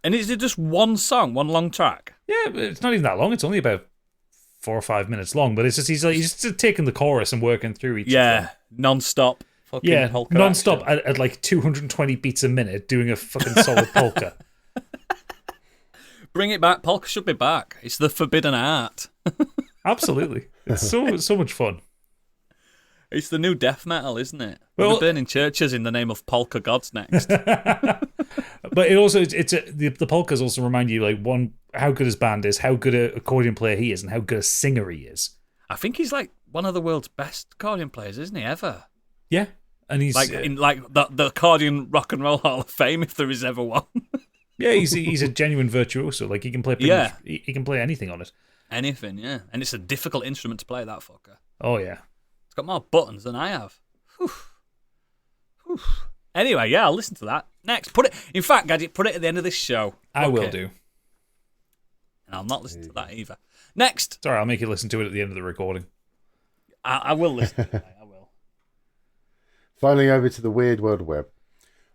And is it just one song, one long track? Yeah, but it's not even that long. It's only about 4 or 5 minutes long, but it's just he's just taking the chorus and working through each Yeah, song. non-stop. Fucking Yeah, polka non-stop action. at like 220 beats a minute doing a fucking solid polka. Bring it back. Polka should be back. It's the forbidden art. Absolutely. It's so much fun. It's the new death metal, isn't it? Well- We're burning churches in the name of polka gods next. But it also the polkas also remind you like how good his band is, how good an accordion player he is, and how good a singer he is. I think he's like one of the world's best accordion players, isn't he, ever? Yeah. And he's Like in like the accordion rock and roll hall of fame, if there is ever one. yeah, he's a genuine virtuoso. Like he can play pretty much, he can play anything on it. Anything, yeah. And it's a difficult instrument to play, that fucker. Oh yeah. It's got more buttons than I have. Whew. Whew. Anyway, yeah, I'll listen to that. Next, in fact, Gadget, put it at the end of this show. I Fuck will it. do. And I'll not listen to that either. Next. Sorry, I'll make you listen to it at the end of the recording. I will listen to it, mate. I will. Finally, over to the weird world web.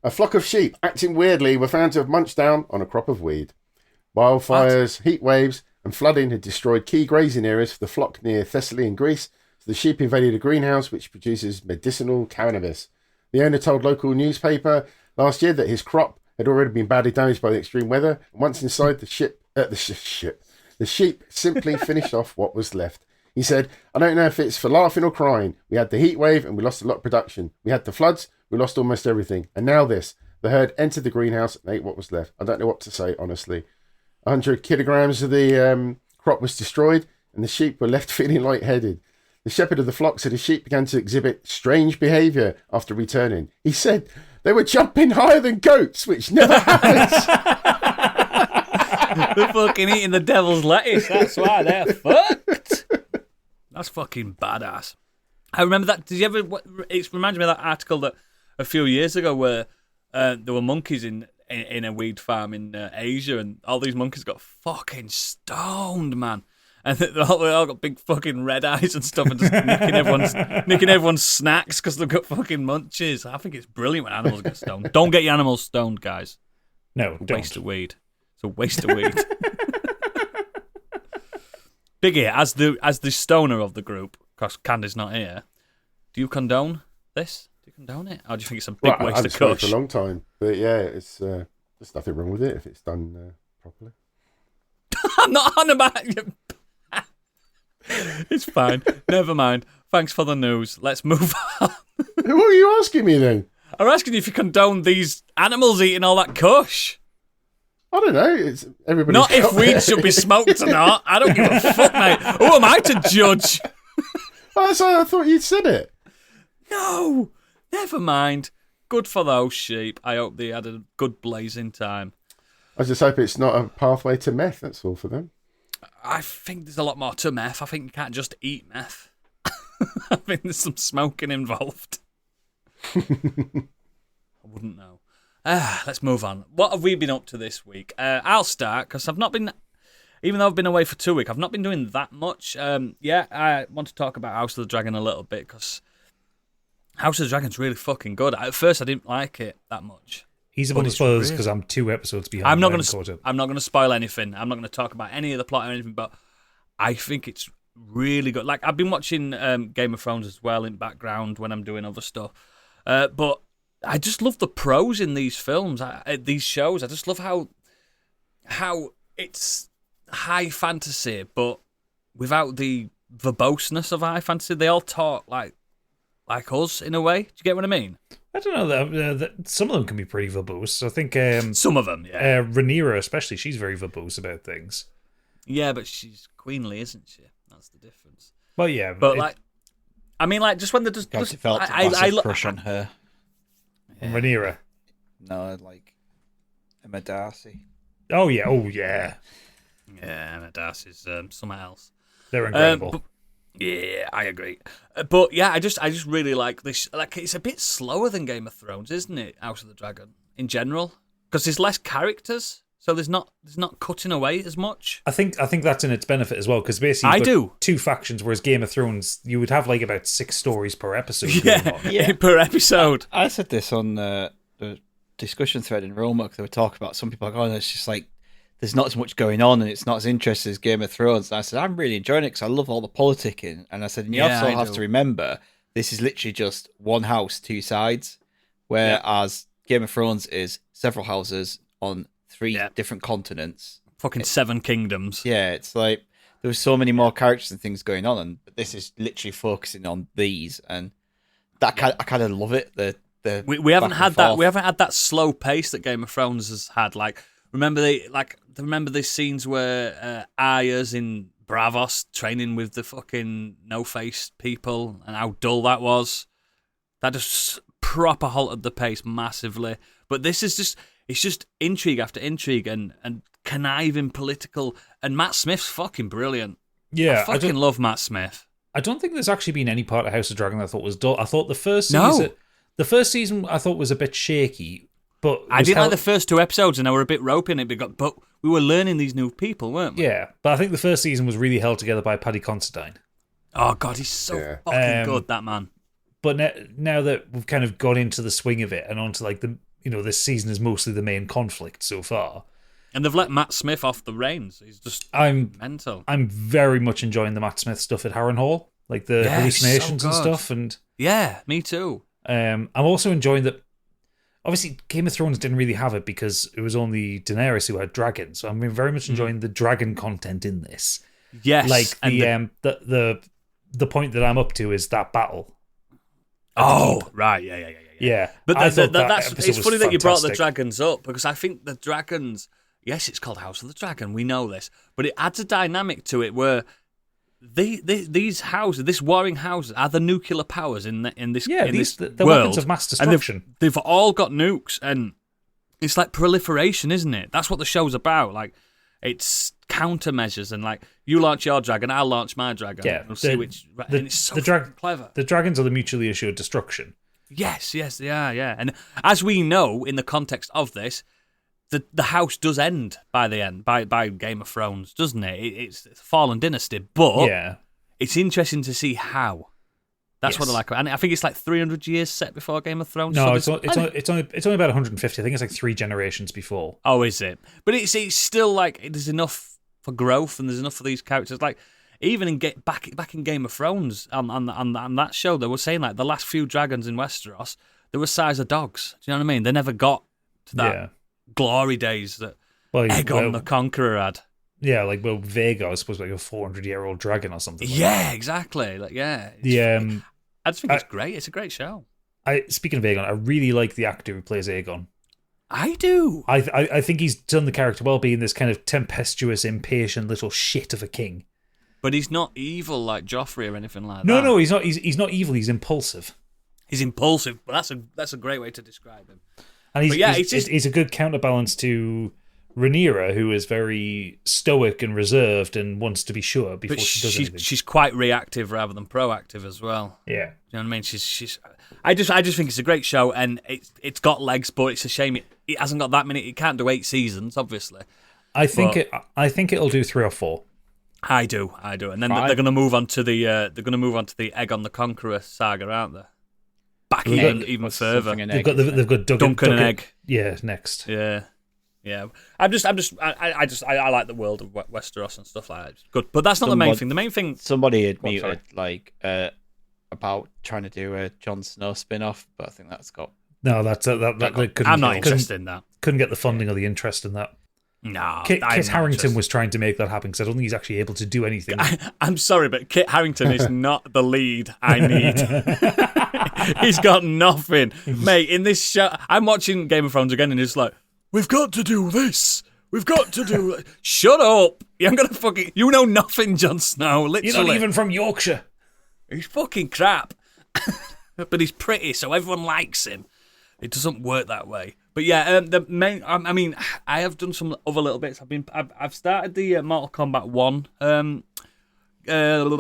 A flock of sheep acting weirdly were found to have munched down on a crop of weed. Wildfires, heat waves, and flooding had destroyed key grazing areas for the flock near Thessaly in Greece, so the sheep invaded a greenhouse which produces medicinal cannabis. The owner told local newspaper last year that his crop had already been badly damaged by the extreme weather, and once inside the sheep simply finished off what was left. He said, I don't know if it's for laughing or crying. We had the heat wave and we lost a lot of production. We had the floods, we lost almost everything. And now this. The herd entered the greenhouse and ate what was left. I don't know what to say, honestly. 100 kilograms of the crop was destroyed and the sheep were left feeling lightheaded. The shepherd of the flock said the sheep began to exhibit strange behaviour after returning. He said they were jumping higher than goats, which never happens. They're fucking eating the devil's lettuce. That's why they're fucked. That's fucking badass. I remember that. Did you ever? It reminds me of that article that a few years ago where there were monkeys in a weed farm in Asia, and all these monkeys got fucking stoned, man. And they all got big fucking red eyes and stuff, and just nicking everyone's snacks because they've got fucking munchies. I think it's brilliant when animals get stoned. Don't get your animals stoned, guys. No, don't. Waste of weed. It's a waste of weed. Biggie, as the stoner of the group, because Candy's not here, do you condone this? Do you condone it? Or do you think it's a big waste of smoked kush? for a long time, but yeah, it's there's nothing wrong with it if it's done properly. I'm not on about you. It's fine. Never mind. Thanks for the news. Let's move on. What are you asking me then? I'm asking you if you condone these animals eating all that kush. I don't know. It's everybody. Not if weed should be smoked or not. I don't give a fuck, mate. Who am I to judge? Oh, so I thought you'd said it. No, never mind. Good for those sheep. I hope they had a good blazing time. I just hope it's not a pathway to meth. That's all for them. I think there's a lot more to meth. I think you can't just eat meth. I think there's some smoking involved. I wouldn't know. Let's move on. What have we been up to this week? I'll start because I've not been, even though I've been away for 2 weeks, I've not been doing that much. I want to talk about House of the Dragon a little bit because House of the Dragon's really fucking good. At first, I didn't like it that much. He's about to spoil us because I'm 2 episodes behind. I'm not going to spoil anything. I'm not going to talk about any of the plot or anything, but I think it's really good. Like, I've been watching Game of Thrones as well in background when I'm doing other stuff. But I just love the prose in these films, these shows. I just love how it's high fantasy, but without the verboseness of high fantasy. They all talk like us in a way. Do you get what I mean? I don't know. That some of them can be pretty verbose. I think some of them, yeah. Rhaenyra, especially, she's very verbose about things. Yeah, but she's queenly, isn't she? That's the difference. Well, yeah, but just when they're just, God, developed a massive crush on her. Yeah. Rhaenyra. No, like Emma Darcy. Oh yeah. Yeah, Emma Darcy's something else. They're incredible. Yeah, I agree. But yeah, I just really like this. Like, it's a bit slower than Game of Thrones, isn't it? House of the Dragon in general, because there's less characters, so there's not cutting away as much. I think that's in its benefit as well, because basically you've got two factions, whereas Game of Thrones you would have like about 6 stories per episode. Yeah, per episode. I said this on the discussion thread in Roma because they were talking about some people like, oh, it's just like there's not as much going on and it's not as interesting as Game of Thrones. And I said, I'm really enjoying it because I love all the politicking. And I said, and you also have to remember, this is literally just one house, 2 sides, whereas Game of Thrones is several houses on 3 different continents. Fucking 7 kingdoms. Yeah, it's like there was so many more characters and things going on, but this is literally focusing on these, and that I kind of love it. We haven't had that. We haven't had that slow pace that Game of Thrones has had. Like, remember the scenes where Arya's in Bravos training with the fucking no-faced people, and how dull that was. That just proper halted the pace massively. But this is just intrigue after intrigue and conniving political. And Matt Smith's fucking brilliant. Yeah, I fucking love Matt Smith. I don't think there's actually been any part of House of Dragon that I thought was dull. I thought the first season I thought was a bit shaky, but I didn't like the first 2 episodes, and they were a bit ropey in it. But we were learning these new people, weren't we? Yeah, but I think the first season was really held together by Paddy Considine. Oh God, he's so fucking good, that man. But now that we've kind of got into the swing of it and onto like this season is mostly the main conflict so far. And they've let Matt Smith off the reins. He's just mental. I'm very much enjoying the Matt Smith stuff at Harrenhal, like the hallucinations and stuff. And yeah, me too. I'm also enjoying that. Obviously, Game of Thrones didn't really have it because it was only Daenerys who had dragons. So I'm very much enjoying the dragon content in this. Yes, like the point that I'm up to is that battle. Oh, right, yeah. But it's funny that you brought the dragons up because I think the dragons. Yes, it's called House of the Dragon. We know this, but it adds a dynamic to it where these houses, this warring houses, are the nuclear powers in this. Yeah, this the world. weapons of mass destruction. And they've all got nukes, and it's like proliferation, isn't it? That's what the show's about. Like, it's countermeasures, and like you launch your dragon, I'll launch my dragon. Yeah, we'll see which. And it's so clever. The dragons are the mutually assured destruction. Yes, they are. Yeah, and as we know in the context of this. The house does end by the end, by Game of Thrones, doesn't it? It's a fallen dynasty, but it's interesting to see how. That's what I like. And I think it's like 300 years set before Game of Thrones. No, so it's only about 150. I think it's like 3 generations before. Oh, is it? But it's still like there's enough for growth and there's enough for these characters. Like even in back in Game of Thrones on that show, they were saying like the last few dragons in Westeros, they were size of dogs. Do you know what I mean? They never got to that. Yeah. Glory days that Aegon the Conqueror had. Yeah, like Vhagar was supposed to be like a 400-year-old dragon or something. Yeah, exactly. Like I just think it's great. It's a great show. Speaking of Aegon, I really like the actor who plays Aegon. I do. I think he's done the character well, being this kind of tempestuous, impatient little shit of a king. But he's not evil like Joffrey or anything like that. No, he's not. He's not evil. He's impulsive. He's impulsive, but that's a great way to describe him. And he's a good counterbalance to Rhaenyra, who is very stoic and reserved and wants to be sure before she does anything. She's quite reactive rather than proactive as well. Yeah, you know what I mean. She's. I just think it's a great show, and it's got legs, but it's a shame it hasn't got that many. It can't do 8 seasons, obviously. I think it'll do 3 or 4. I do, and then they're going to move on to the Aegon the Conqueror saga, aren't they? Back even further. They've got Duncan and Egg. Yeah, next. Yeah. I like the world of Westeros and stuff like that. It's good, but that's not the main thing. The main thing. Somebody had muted about trying to do a Jon Snow spin-off, but I think that's got. No, that couldn't. I'm not interested in that. Couldn't get the funding or the interest in that. No, Kit Harington was trying to make that happen because I don't think he's actually able to do anything. I'm sorry, but Kit Harington is not the lead I need. He's got nothing, mate. In this show, I'm watching Game of Thrones again, and it's like, we've got to do this. We've got to do it. Shut up! I'm gonna fucking. You know nothing, Jon Snow. Literally, you're not even from Yorkshire. He's fucking crap, but he's pretty, so everyone likes him. It doesn't work that way. But yeah, the main. I mean, I have done some other little bits. I've started the Mortal Kombat 1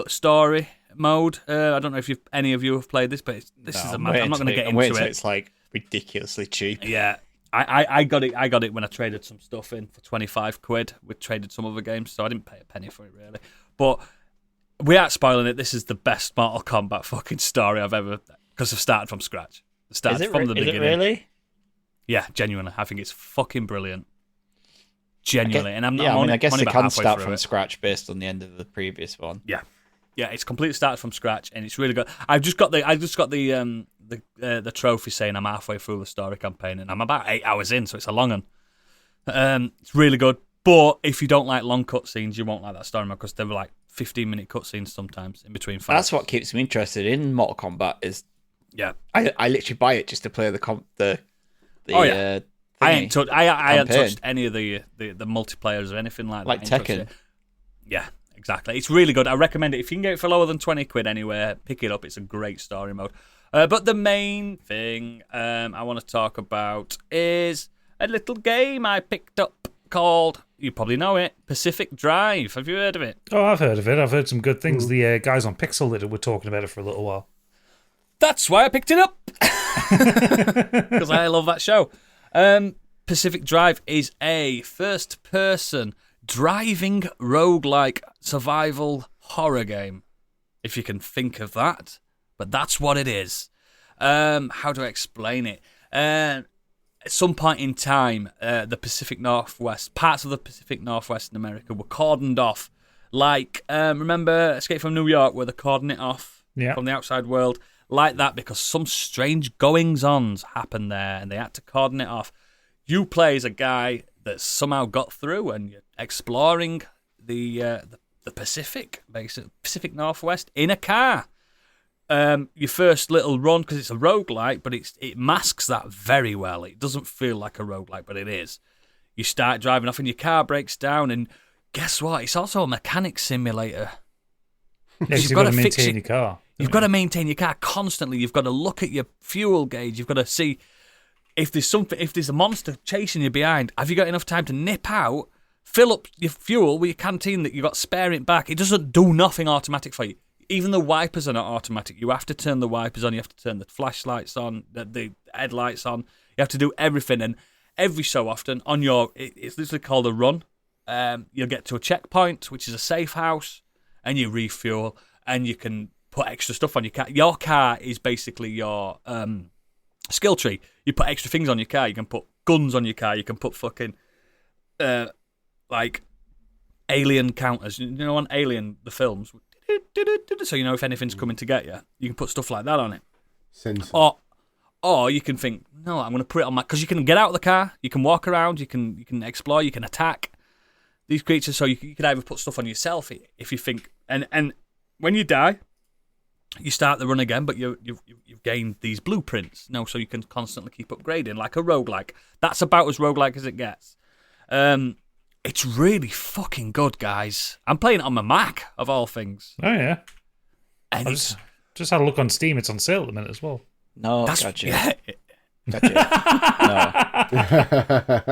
story mode. I don't know if any of you have played this, but this is a mad. I'm not going to get into it. It's like ridiculously cheap. Yeah, I got it. I got it when I traded some stuff in for 25 quid. We traded some other games, so I didn't pay a penny for it really. But without spoiling it, this is the best Mortal Kombat fucking story I've ever, because I've started from scratch. Started from the beginning. Is it really? Yeah, genuinely. I think it's fucking brilliant. Genuinely. I guess they can start from scratch based on the end of the previous one. Yeah. Yeah, it's completely started from scratch and it's really good. I just got the trophy saying I'm halfway through the story campaign and I'm about 8 hours in, so it's a long one. It's really good. But if you don't like long cutscenes, you won't like that story mode because they're like 15-minute cutscenes sometimes in between fights. That's what keeps me interested in Mortal Kombat is I literally buy it just to play the I ain't touched any of the multiplayers or anything like that. Like Tekken. Yeah, exactly. It's really good. I recommend it. If you can get it for lower than 20 quid anywhere, pick it up. It's a great story mode. But the main thing I want to talk about is a little game I picked up called, you probably know it, Pacific Drive. Have you heard of it? Oh, I've heard of it. I've heard some good things. Ooh. The guys on Pixel that were talking about it for a little while. That's why I picked it up. Because I love that show. Pacific Drive is a first-person driving roguelike survival horror game, if you can think of that. But that's what it is. How do I explain it? At some point in time, the Pacific Northwest, parts of the Pacific Northwest in America were cordoned off. Like, remember Escape from New York, where they're cordoning it off from the outside world? Like that, because some strange goings-ons happened there, and they had to cordon it off. You play as a guy that somehow got through, and you're exploring the Pacific, basically Pacific Northwest, in a car. Your first little run, because it's a roguelike, but it masks that very well. It doesn't feel like a roguelike, but it is. You start driving off, and your car breaks down, and guess what? It's also a mechanic simulator. You've got to maintain your car. You've got to maintain your car constantly. You've got to look at your fuel gauge. You've got to see if there's a monster chasing you behind. Have you got enough time to nip out, fill up your fuel with your canteen that you've got spare it back? It doesn't do nothing automatic for you. Even the wipers are not automatic. You have to turn the wipers on. You have to turn the flashlights on, the headlights on. You have to do everything. And every so often, it's literally called a run. You'll get to a checkpoint, which is a safe house, and you refuel, and you can put extra stuff on your car. Your car is basically your skill tree. You put extra things on your car. You can put guns on your car. You can put fucking like alien counters. You know, on Alien, the films. So you know if anything's coming to get you. You can put stuff like that on it. Sensor. Or you can think, no, I'm going to put it on my... Because you can get out of the car. You can walk around. You can explore. You can attack these creatures. So you can either put stuff on yourself if you think... And when you die, you start the run again, but you've gained these blueprints, so you can constantly keep upgrading, like a roguelike. That's about as roguelike as it gets. It's really fucking good, guys. I'm playing it on my Mac, of all things. Oh, yeah. And I just had a look on Steam. It's on sale at the minute as well. No, gotcha. Yeah. Gotcha. No.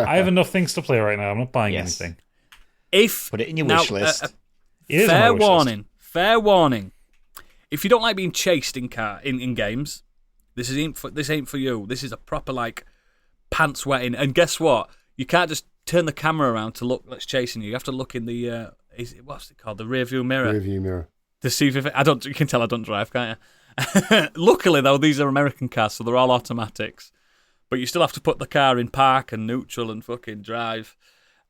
I have enough things to play right now. I'm not buying anything. Put it in your wish list. Fair warning. If you don't like being chased in games, this ain't for you. This is a proper like pants wetting. And guess what? You can't just turn the camera around to look that's chasing you. You have to look in the what's it called? The rear view mirror. Rear view mirror. To see if you can tell I don't drive, can't you? Luckily though, these are American cars, so they're all automatics. But you still have to put the car in park and neutral and fucking drive.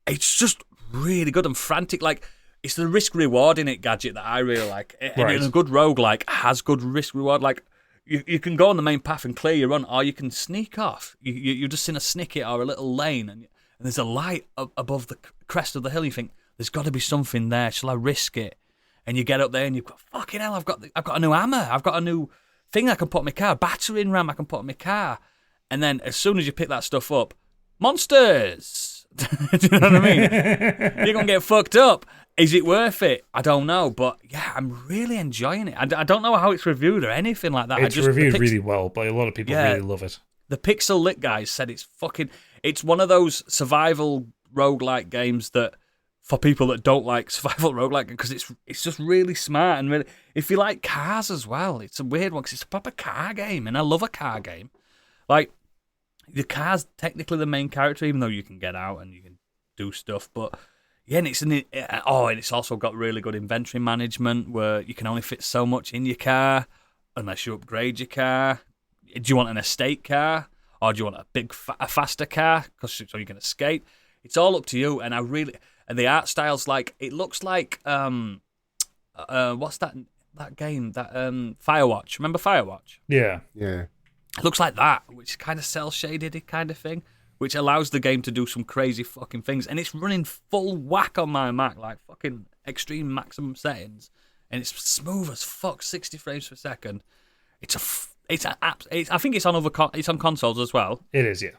It's just really good and frantic. Like, it's the risk reward in it, Gadget, that I really like. And a good roguelike has good risk reward. Like, you can go on the main path and clear your run, or you can sneak off. You're just in a snicket or a little lane, and there's a light above the crest of the hill. You think there's got to be something there. Shall I risk it? And you get up there and you've got, fucking hell, I've got a new hammer. I've got a new thing I can put in my car. Battering ram I can put in my car. And then as soon as you pick that stuff up, monsters. Do you know what I mean? You're going to get fucked up. Is it worth it? I don't know. But yeah, I'm really enjoying it. I don't know how it's reviewed or anything like that. It's reviewed really well, but a lot of people really love it. The Pixel Lit guys said it's one of those survival roguelike games that for people that don't like survival roguelike, because it's just really smart and really, if you like cars as well, it's a weird one because it's a proper car game, and I love a car game. Like, the car's technically the main character, even though you can get out and you can do stuff, but yeah, and it's also got really good inventory management where you can only fit so much in your car unless you upgrade your car. Do you want an estate car, or do you want a faster car so you can escape? It's all up to you, and and the art style's like, it looks like what's that game, that Firewatch? Remember Firewatch? Yeah. It looks like that, which is kind of cel-shaded kind of thing, which allows the game to do some crazy fucking things. And it's running full whack on my Mac, like fucking extreme maximum settings, and it's smooth as fuck, 60 frames per second. I think it's on it's on consoles as well. It is, yeah.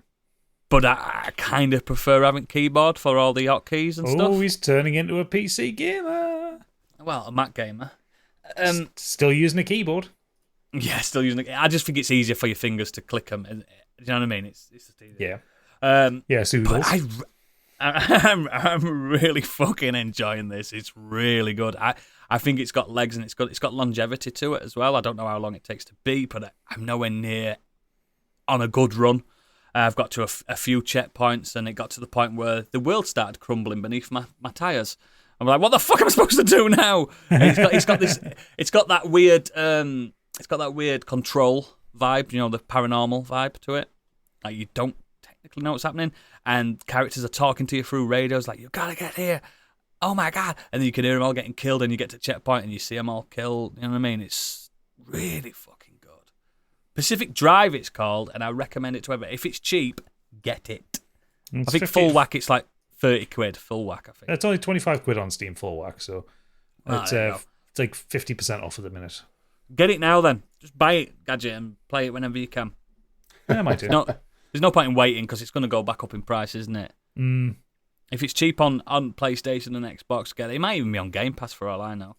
But I kind of prefer having keyboard for all the hotkeys and stuff. Oh, he's turning into a PC gamer. Well, a Mac gamer. Still using a keyboard. Yeah, still using it. I just think it's easier for your fingers to click them. Do you know what I mean? It's just easier. Yeah. Soodles. I'm really fucking enjoying this. It's really good. I think it's got legs, and it's got longevity to it as well. I don't know how long it takes to beat, but I'm nowhere near on a good run. I've got to a few checkpoints, and it got to the point where the world started crumbling beneath my tyres. I'm like, what the fuck am I supposed to do now? And it's got that weird control vibe, the paranormal vibe to it. Like, you don't technically know what's happening, and characters are talking to you through radios, like, you gotta get here. Oh my god! And then you can hear them all getting killed, and you get to checkpoint, and you see them all killed. You know what I mean? It's really fucking good. Pacific Drive, it's called, and I recommend it to everyone. If it's cheap, get it. I think full whack, it's like 30 quid. Full whack, I think. It's only 25 quid on Steam full whack, so it's like 50% off at the minute. Get it now, then. Just buy it, Gadget, and play it whenever you can. Yeah, I might do. There's no point in waiting because it's going to go back up in price, isn't it? Mm. If it's cheap on PlayStation and Xbox, get it. It might even be on Game Pass for all I know.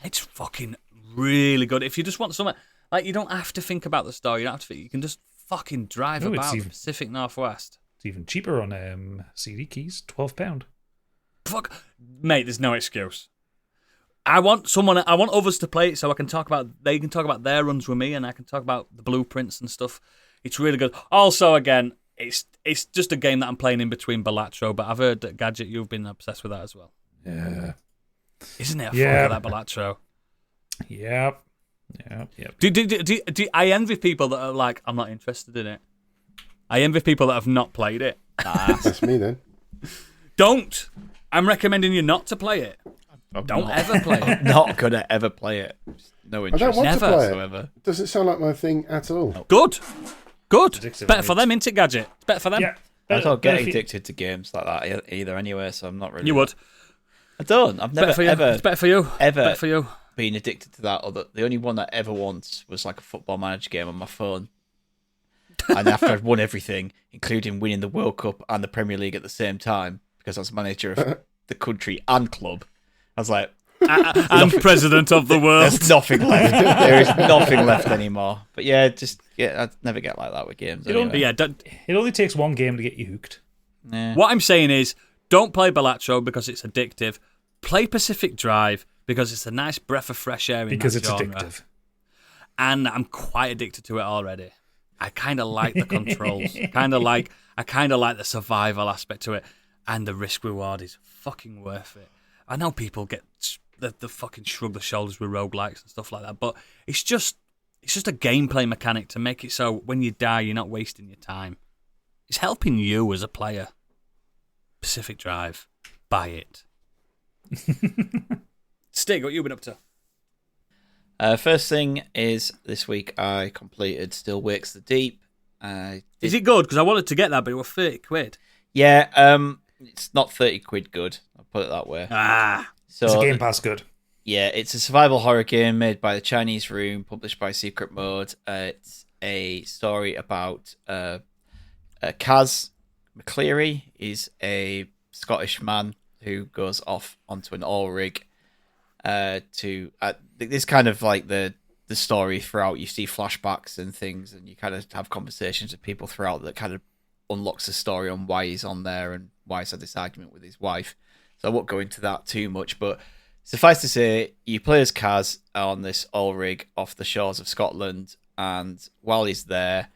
It's fucking really good. If you just want something, like, you don't have to think about the story. You don't have to think. You can just fucking drive about the Pacific Northwest. It's even cheaper on CD keys, £12. Fuck, mate. There's no excuse. I want others to play it so they can talk about their runs with me, and I can talk about the blueprints and stuff. It's really good. Also, again, it's just a game that I'm playing in between Balatro, but I've heard that, Gadget, you've been obsessed with that as well. Yeah. Isn't it a fun, that Balatro? Yep. I envy people that are like, I'm not interested in it. I envy people that have not played it. That's me then. Don't. I'm recommending you not to play it. Don't ever play it. I'm not going to ever play it. No interest. I don't want Never. to play whatsoever. it. Doesn't sound like my thing at all. Good. Addictive, It's better for them, isn't it, Gadget? It's better for them. Yeah. I don't get addicted to games like that either anyway, so I'm not really... You would. I don't. I've never ever... It's better for you. Ever better for you. been addicted to that. The only one that ever once was like a Football Manager game on my phone. And after I'd won everything, including winning the World Cup and the Premier League at the same time, because I was manager of the country and club, I was like... I'm president of the world. There's nothing left. There is nothing left anymore. But I'd never get like that with games. Anyway. It only takes one game to get you hooked. Nah. What I'm saying is, don't play Balatro because it's addictive. Play Pacific Drive because it's a nice breath of fresh air. Because it's genre. addictive. And I'm quite addicted to it already. I kind of like the controls. I kind of like the survival aspect to it, and the risk reward is fucking worth it. I know people get the fucking shrug the shoulders with roguelikes and stuff like that, but it's just a gameplay mechanic to make it so when you die, you're not wasting your time. It's helping you as a player. Pacific Drive, buy it. Stig, what you been up to? First thing is this week I completed Still Wakes the Deep. Is it good? Because I wanted to get that, but it was 30 quid. Yeah, it's not 30 quid good. I'll put it that way. So, It's a Game Pass good. Yeah, it's a survival horror game made by the Chinese Room, published by Secret Mode. It's a story about Kaz McCleary. He's a Scottish man who goes off onto an oil rig this kind of like the story throughout. You see flashbacks and things, and you kind of have conversations with people throughout that kind of unlocks the story on why he's on there and why he's had this argument with his wife. So I won't go into that too much, but suffice to say, you play as Kaz on this oil rig off the shores of Scotland, and while he's there,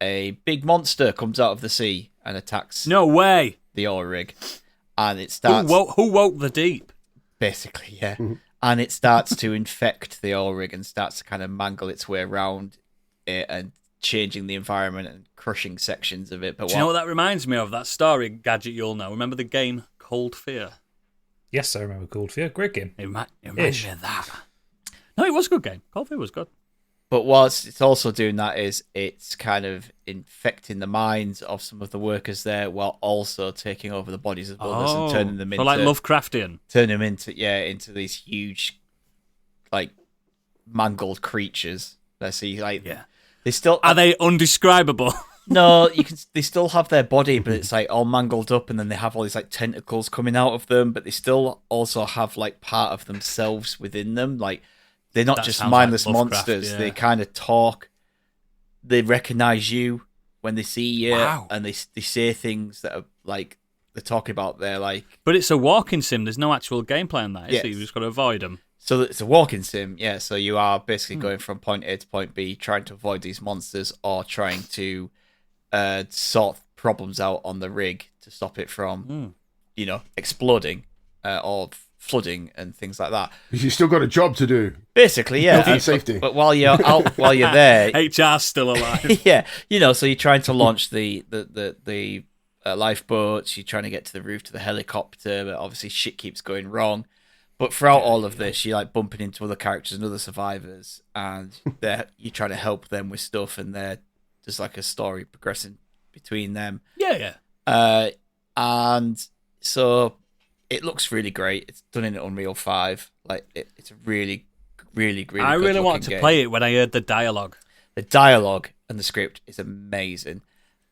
a big monster comes out of the sea and attacks No way. the oil rig. And it starts... Who woke the deep? Basically, yeah. And it starts to infect the oil rig and starts to kind of mangle its way around it and changing the environment and crushing sections of it. But Do you know what that reminds me of? That story, Gadget, you'll know. Remember the game Cold Fear? Yes, I remember Cold Fear. Great game. It reminds me of that. No, it was a good game. Cold Fear was good. But what it's also doing that is it's kind of infecting the minds of some of the workers there, while also taking over the bodies of others and turning them into like Lovecraftian. Turn them into these huge, like, mangled creatures. Let's see, they still are they undescribable? No, they still have their body, but it's like all mangled up, and then they have all these like tentacles coming out of them, but they still also have like part of themselves within them. Like, they're not just mindless monsters. Yeah. They kind of talk. They recognize you when they see you, and they say things that are like they're talking about. They're like, but it's a walking sim. There's no actual gameplay on that. Yes. So you just got to avoid them. So it's a walking sim, yeah. So you are basically going from point A to point B, trying to avoid these monsters or trying to sort problems out on the rig to stop it from, exploding or flooding and things like that. You still got a job to do. Basically, yeah. Health and safety. But while you're out, while you're there, HR's still alive. yeah, so you're trying to launch the lifeboats. You're trying to get to the roof to the helicopter, but obviously shit keeps going wrong. But throughout all of this, you're like bumping into other characters and other survivors, and you're trying to help them with stuff, and there's like a story progressing between them. Yeah. And so it looks really great. It's done in Unreal 5. Like it's a really, really, really. I really wanted to game. play it when I heard the dialogue. The dialogue and the script is amazing.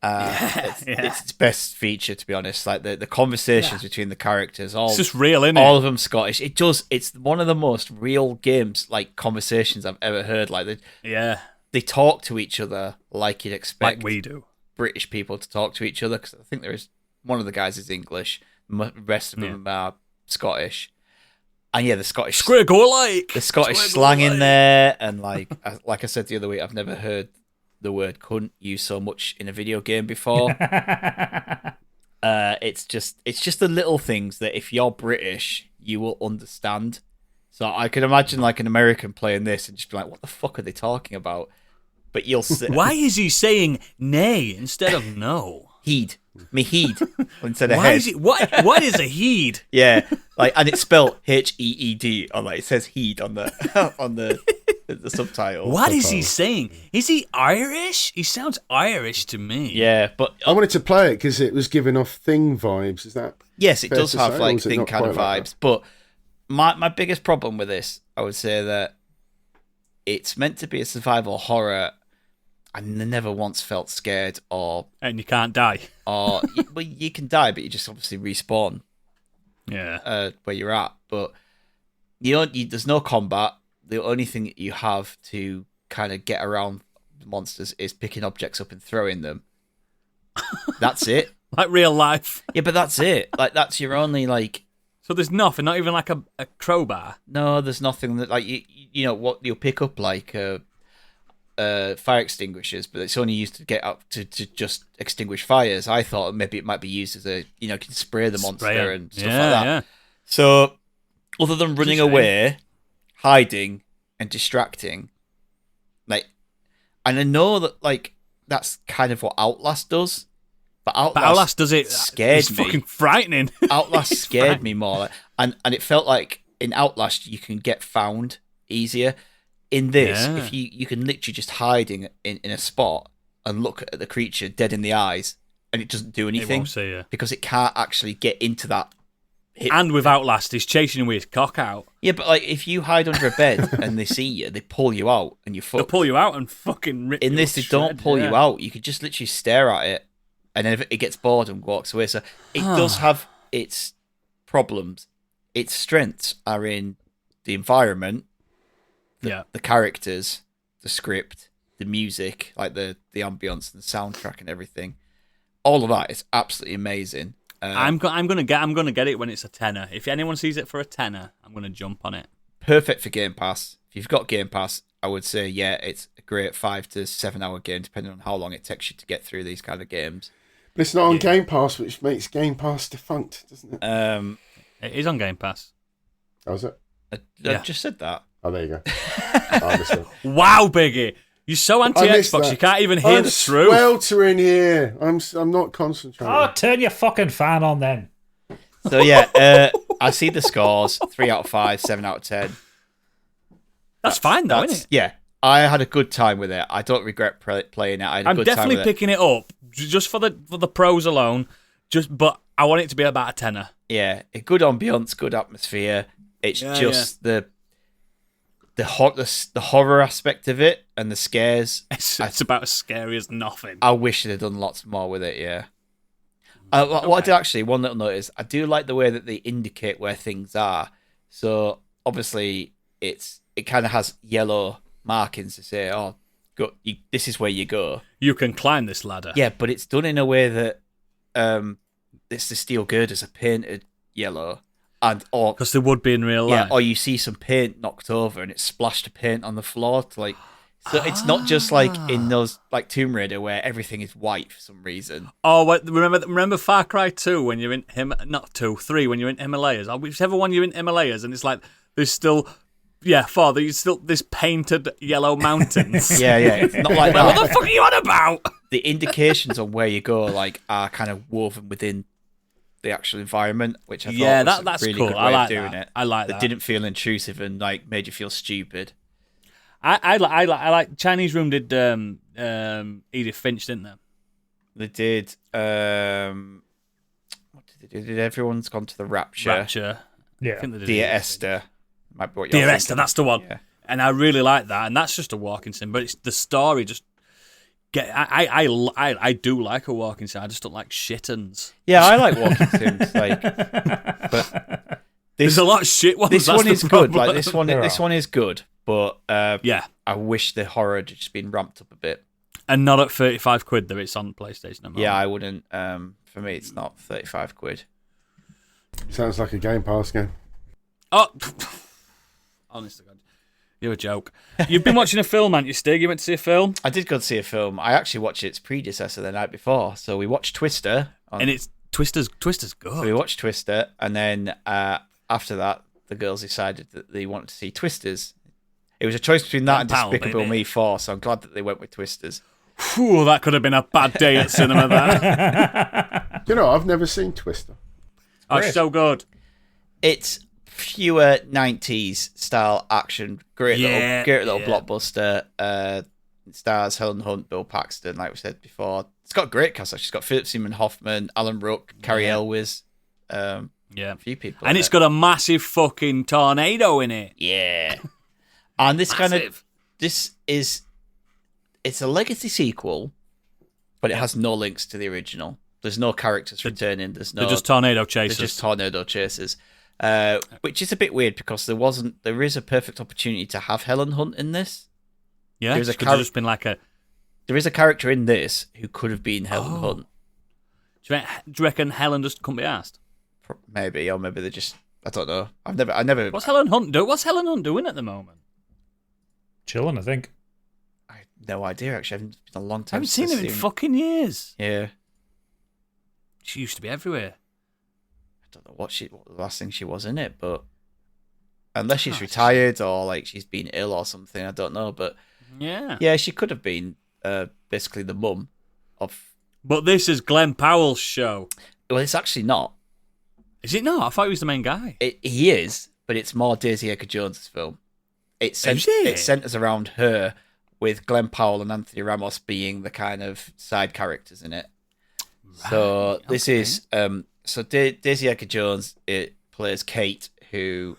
It's its best feature, to be honest. Like the conversations between the characters, It's just real, isn't it? all of them Scottish. It's one of the most real games, like conversations I've ever heard. Like they talk to each other like you'd expect, like we do. British people to talk to each other. Because I think there is one of the guys is English, the rest of them are Scottish. And the Scottish slang in there, and like I said the other week, I've never heard the word cunt used so much in a video game before. It's just the little things that if you're British, you will understand. So I could imagine like an American playing this and just be like, what the fuck are they talking about? But you'll see. Why is he saying nay instead of no? Heed. Me heed instead of Why head. is it? What is a heed? Yeah, like, and it's spelled HEED. Or like it says heed on the the subtitle. What is he saying? Is he Irish? He sounds Irish to me. Yeah, but I wanted to play it because it was giving off Thing vibes. Is that? yes, it fair does to have say, or like is it Thing not kind of quite like vibes. But my biggest problem with this, I would say that it's meant to be a survival horror. I never once felt scared And you can't die. well, you can die, but you just obviously respawn. Yeah. Where you're at, but there's no combat. The only thing that you have to kind of get around monsters is picking objects up and throwing them. That's it. Like real life. Yeah, but that's it. Like that's your only like. So there's nothing, not even like a crowbar. No, there's nothing that like you know what you'll pick up like fire extinguishers, but it's only used to get up to just extinguish fires. I thought maybe it might be used as a you can spray the monster and stuff like that. Yeah. So other than running away, hiding and distracting, like, and I know that like that's kind of what Outlast does, but Outlast does it. Scared it's me. Fucking frightening. Outlast scared me more, and it felt like in Outlast you can get found easier. In this, if you can literally just hiding in a spot and look at the creature dead in the eyes, and it doesn't do anything. It won't see you. Because it can't actually get into that. And with Outlast, he's chasing you with his cock out. Yeah, but like if you hide under a bed and they see you, they pull you out and you're fucked. They'll pull you out and fucking rip In you this, to they don't pull shred, you out. You could just literally stare at it, and then if it gets bored and walks away. So it does have its problems. Its strengths are in the environment. The characters, the script, the music, like the ambience and the soundtrack and everything, all of that is absolutely amazing. I'm gonna get it when it's a tenner. If anyone sees it for a tenner, I'm gonna jump on it. Perfect for Game Pass. If you've got Game Pass, I would say it's a great 5 to 7 hour game, depending on how long it takes you to get through these kind of games. But it's not on Game Pass, which makes Game Pass defunct, doesn't it? It is on Game Pass. Oh, is it? I just said that. Oh, there you go. I missed it. Wow, Biggie. You're so anti-Xbox, you can't even hear I'm the truth. sweltering here. I'm not concentrating. Oh, turn your fucking fan on then. So I see the scores: 3 out of 5, 7 out of 10. That's fine though, isn't it? Yeah, I had a good time with it. I don't regret playing it. I had a I'm good time definitely with it. picking it up just for the pros alone. But I want it to be about a tenner. Yeah, a good ambience, good atmosphere. It's the horror aspect of it and the scares. It's about as scary as nothing. I wish they'd done lots more with it. Yeah. What I did actually, one little note is I do like the way that they indicate where things are. So obviously it kind of has yellow markings to say, oh, this is where you go. You can climb this ladder. Yeah, but it's done in a way that it's the steel girders are painted yellow. Because they would be in real life. Yeah, or you see some paint knocked over and it's splashed paint on the floor to like So it's not just like in those like Tomb Raider where everything is white for some reason. Oh, wait, remember Far Cry 2 when you're in not 2, 3 when you're in Himalayas. Or whichever one you're in Himalayas, and it's like there's still. Yeah, Father, there's still this painted yellow mountains. Yeah, it's not like that. What the fuck are you on about? The indications on where you go are kind of woven within the actual environment, which I thought was that's a really cool. good I way like of doing that. it. I like that. that. Didn't feel intrusive and like made you feel stupid. I like Chinese Room did Edith Finch, didn't they? They did. What did they do? Did Everyone's Gone to the Rapture? Yeah. I think they did Dear Edith Esther. Might be what you're Dear thinking. Esther, that's the one. Yeah. And I really like that. And that's just a walking sim, but it's the story just. I do like a walking sim. I just don't like shittens. Yeah, I like walking sims. But There's a lot of shit ones. this that's one the is good. problem. Like this one is good. But Yeah. I wish the horror had just been ramped up a bit. And not at £35 that it's on PlayStation. at the Yeah, moment. I wouldn't. For me, it's not £35. Sounds like a Game Pass game. Oh, honest to God, you're a joke. You've been watching a film, haven't you, Stig? You went to see a film, I did go to see a film. I actually watched its predecessor the night before. So we watched Twister. and it's Twister's So we good. watched Twister, and then after that, the girls decided that they wanted to see Twisters. It was a choice between that and Pal, Despicable baby. Me 4, so I'm glad that they went with Twisters. Whew, that could have been a bad day at cinema. That. You know, I've never seen Twister. Oh, it's so good. It's pure 90s style action. Great little blockbuster. It stars Helen Hunt, Bill Paxton, like we said before. It's got a great cast. It's got Philip Seymour Hoffman, Alan Ruck, Carrie Elwes. Yeah, A few people. and in it's it. got a massive fucking tornado in it. Yeah. And this Massive. it's a legacy sequel, but it has no links to the original. There's no characters returning. They're just tornado chasers. They're just tornado chasers, which is a bit weird because there is a perfect opportunity to have Helen Hunt in this. yeah, there's it a could have just been like a. There is a character in this who could have been Helen Hunt, Do you reckon Helen just couldn't be asked? maybe, or maybe they just. I don't know. I never. What's Helen Hunt do? What's Helen Hunt doing at the moment? Chilling, I think. I have no idea. Actually, it's been a long I time. haven't seen since her I've in fucking years. Yeah. She used to be everywhere. I don't know what the last thing she was in it, but unless she's retired or like she's been ill or something, I don't know. But Yeah. she could have been basically the mum of. But this is Glenn Powell's show. Well, it's actually not. Is it not? I thought he was the main guy. He is, but it's more Daisy Edgar Jones's film. It centers around her, with Glenn Powell and Anthony Ramos being the kind of side characters in it. So this is Daisy Edgar Jones. It plays Kate, who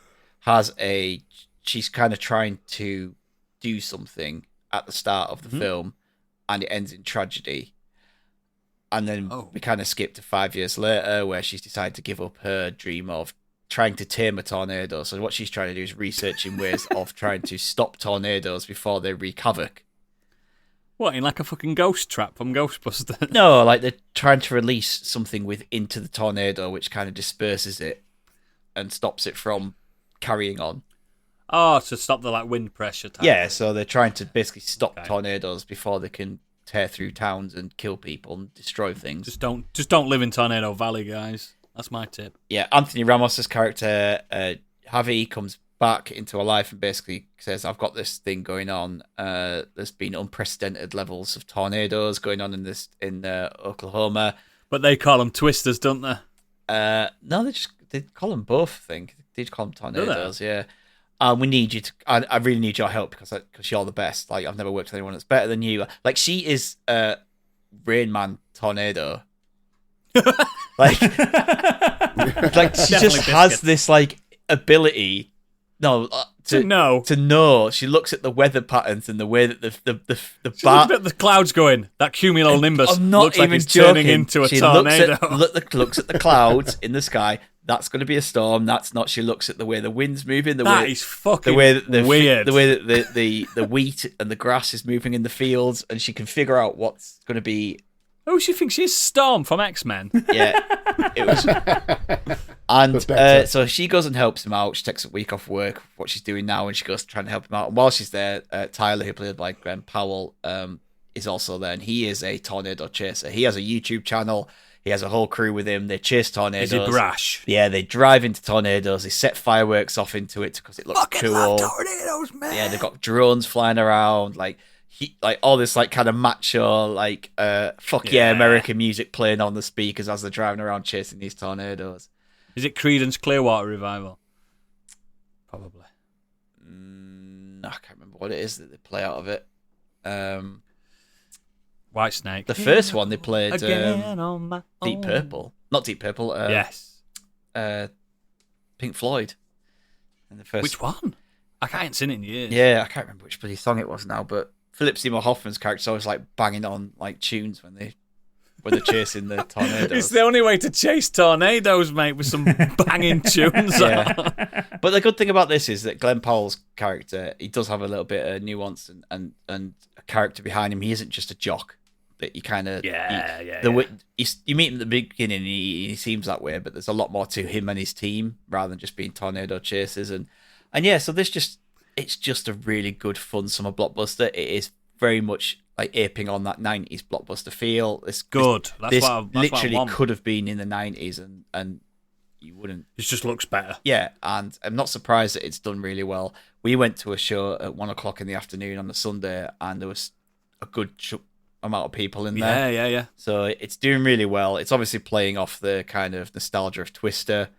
she's kind of trying to do something at the start of the film, and it ends in tragedy. And then we kind of skip to 5 years later, where she's decided to give up her dream of trying to tame a tornado. So what she's trying to do is researching ways of trying to stop tornadoes before they wreak havoc. What, in like a fucking ghost trap from Ghostbusters? No, like they're trying to release something into the tornado, which kind of disperses it and stops it from carrying on. Oh, to stop the like wind pressure type. Yeah, so they're trying to basically stop tornadoes before they can tear through towns and kill people and destroy things. Just don't live in Tornado Valley, guys. That's my tip. Yeah, Anthony Ramos's character, Javi, comes back into her life and basically says, I've got this thing going on. There's been unprecedented levels of tornadoes going on in Oklahoma. But they call them twisters, don't they? No, they call them both, I think. They call them tornadoes, yeah. We need you to. I really need your help because you're the best. Like, I've never worked with anyone that's better than you. Like, she is Rain Man Tornado. like she just has this like ability. To know. She looks at the weather patterns and the way that the She looks at the clouds going. That cumulonimbus looks like it's turning into a tornado. Looks at the clouds in the sky. That's going to be a storm. That's not. She looks at the way the wind's moving. That is fucking the way that weird. The way that the wheat and the grass is moving in the fields, and she can figure out what's going to be. Oh, she thinks she's Storm from X-Men. Yeah, it was. And But better. so she goes and helps him out. She takes a week off work, what she's doing now, and she goes trying to help him out. And while she's there, Tyler, who played by Glenn Powell, is also there, and he is a tornado chaser. He has a YouTube channel. He has a whole crew with him. They chase tornadoes. Is it brash? Yeah, they drive into tornadoes. They set fireworks off into it because it looks Fucking cool. love tornadoes, man. Yeah, they've got drones flying around, like all this like kind of macho, like yeah, American music playing on the speakers as they're driving around chasing these tornadoes. Is it Creedence Clearwater Revival? Probably. I can't remember what it is that they play out of it. White Snake. The first one they played Again on my Deep own. Purple, not Deep Purple. Yes. Pink Floyd. And the first Which one? I ain't seen it in years. Yeah, I can't remember which bloody song it was now, but Philip Seymour Hoffman's character's always like banging on like tunes when they're chasing the tornadoes. It's the only way to chase tornadoes, mate, with some banging tunes Yeah. on. But the good thing about this is that Glenn Powell's character, he does have a little bit of nuance and a character behind him. He isn't just a jock that you kind of you meet him at the beginning and he seems that way, but there's a lot more to him and his team rather than just being tornado chasers and yeah. So it's just a really good fun summer blockbuster. It is very much like aping on that 90s blockbuster feel. It's good. That's what I literally want. could have been in the 90s and you wouldn't. It just looks better. Yeah, and I'm not surprised that it's done really well. We went to a show at 1:00 in the afternoon on a Sunday, and there was a good amount of people in there. Yeah. So it's doing really well. It's obviously playing off the kind of nostalgia of Twister,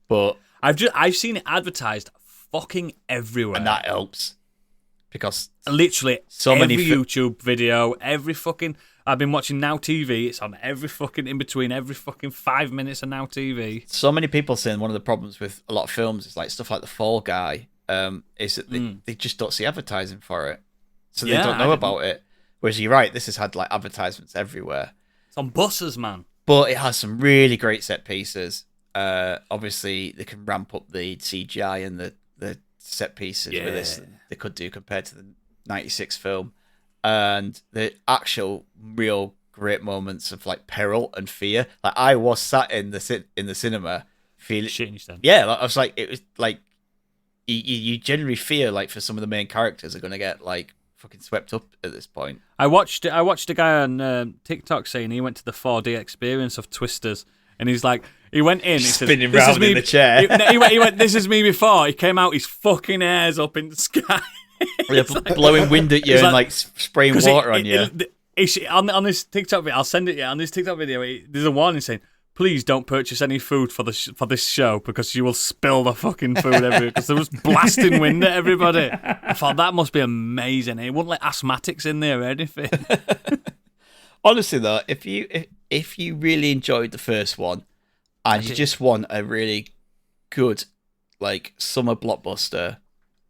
but I've seen it advertised fucking everywhere, and that helps because literally so every many YouTube video, every fucking. I've been watching Now TV. It's on every fucking in between every fucking 5 minutes of Now TV. so many people saying one of the problems with a lot of films is like stuff like The Fall Guy, is that they just don't see advertising for it, so they don't know about it. Whereas you're right, this has had like advertisements everywhere. It's on buses, man. But it has some really great set pieces. Obviously, they can ramp up the CGI and the set pieces with this than they could do compared to the 96 film. And the actual real great moments of like peril and fear. Like I was sat in the cinema feeling Shit in your stand. Yeah, like, I was like, it was like you generally fear like for some of the main characters are going to get like fucking swept up at this point. I watched a guy on TikTok saying he went to the 4D experience of Twisters, and he's like, he went in, he said, Spinning "This is round me." in the chair. He went, "This is me before." He came out, his fucking hair's up in the sky. Yeah, blowing wind at you It's and like- like spraying water on you. On this TikTok video, I'll send it. Yeah, on this TikTok video, there's a warning saying, "Please don't purchase any food for this show because you will spill the fucking food everywhere." Because there was blasting wind at everybody. I thought that must be amazing. He wouldn't let asthmatics in there or anything. Honestly, though, if you really enjoyed the first one and you just want a really good like summer blockbuster,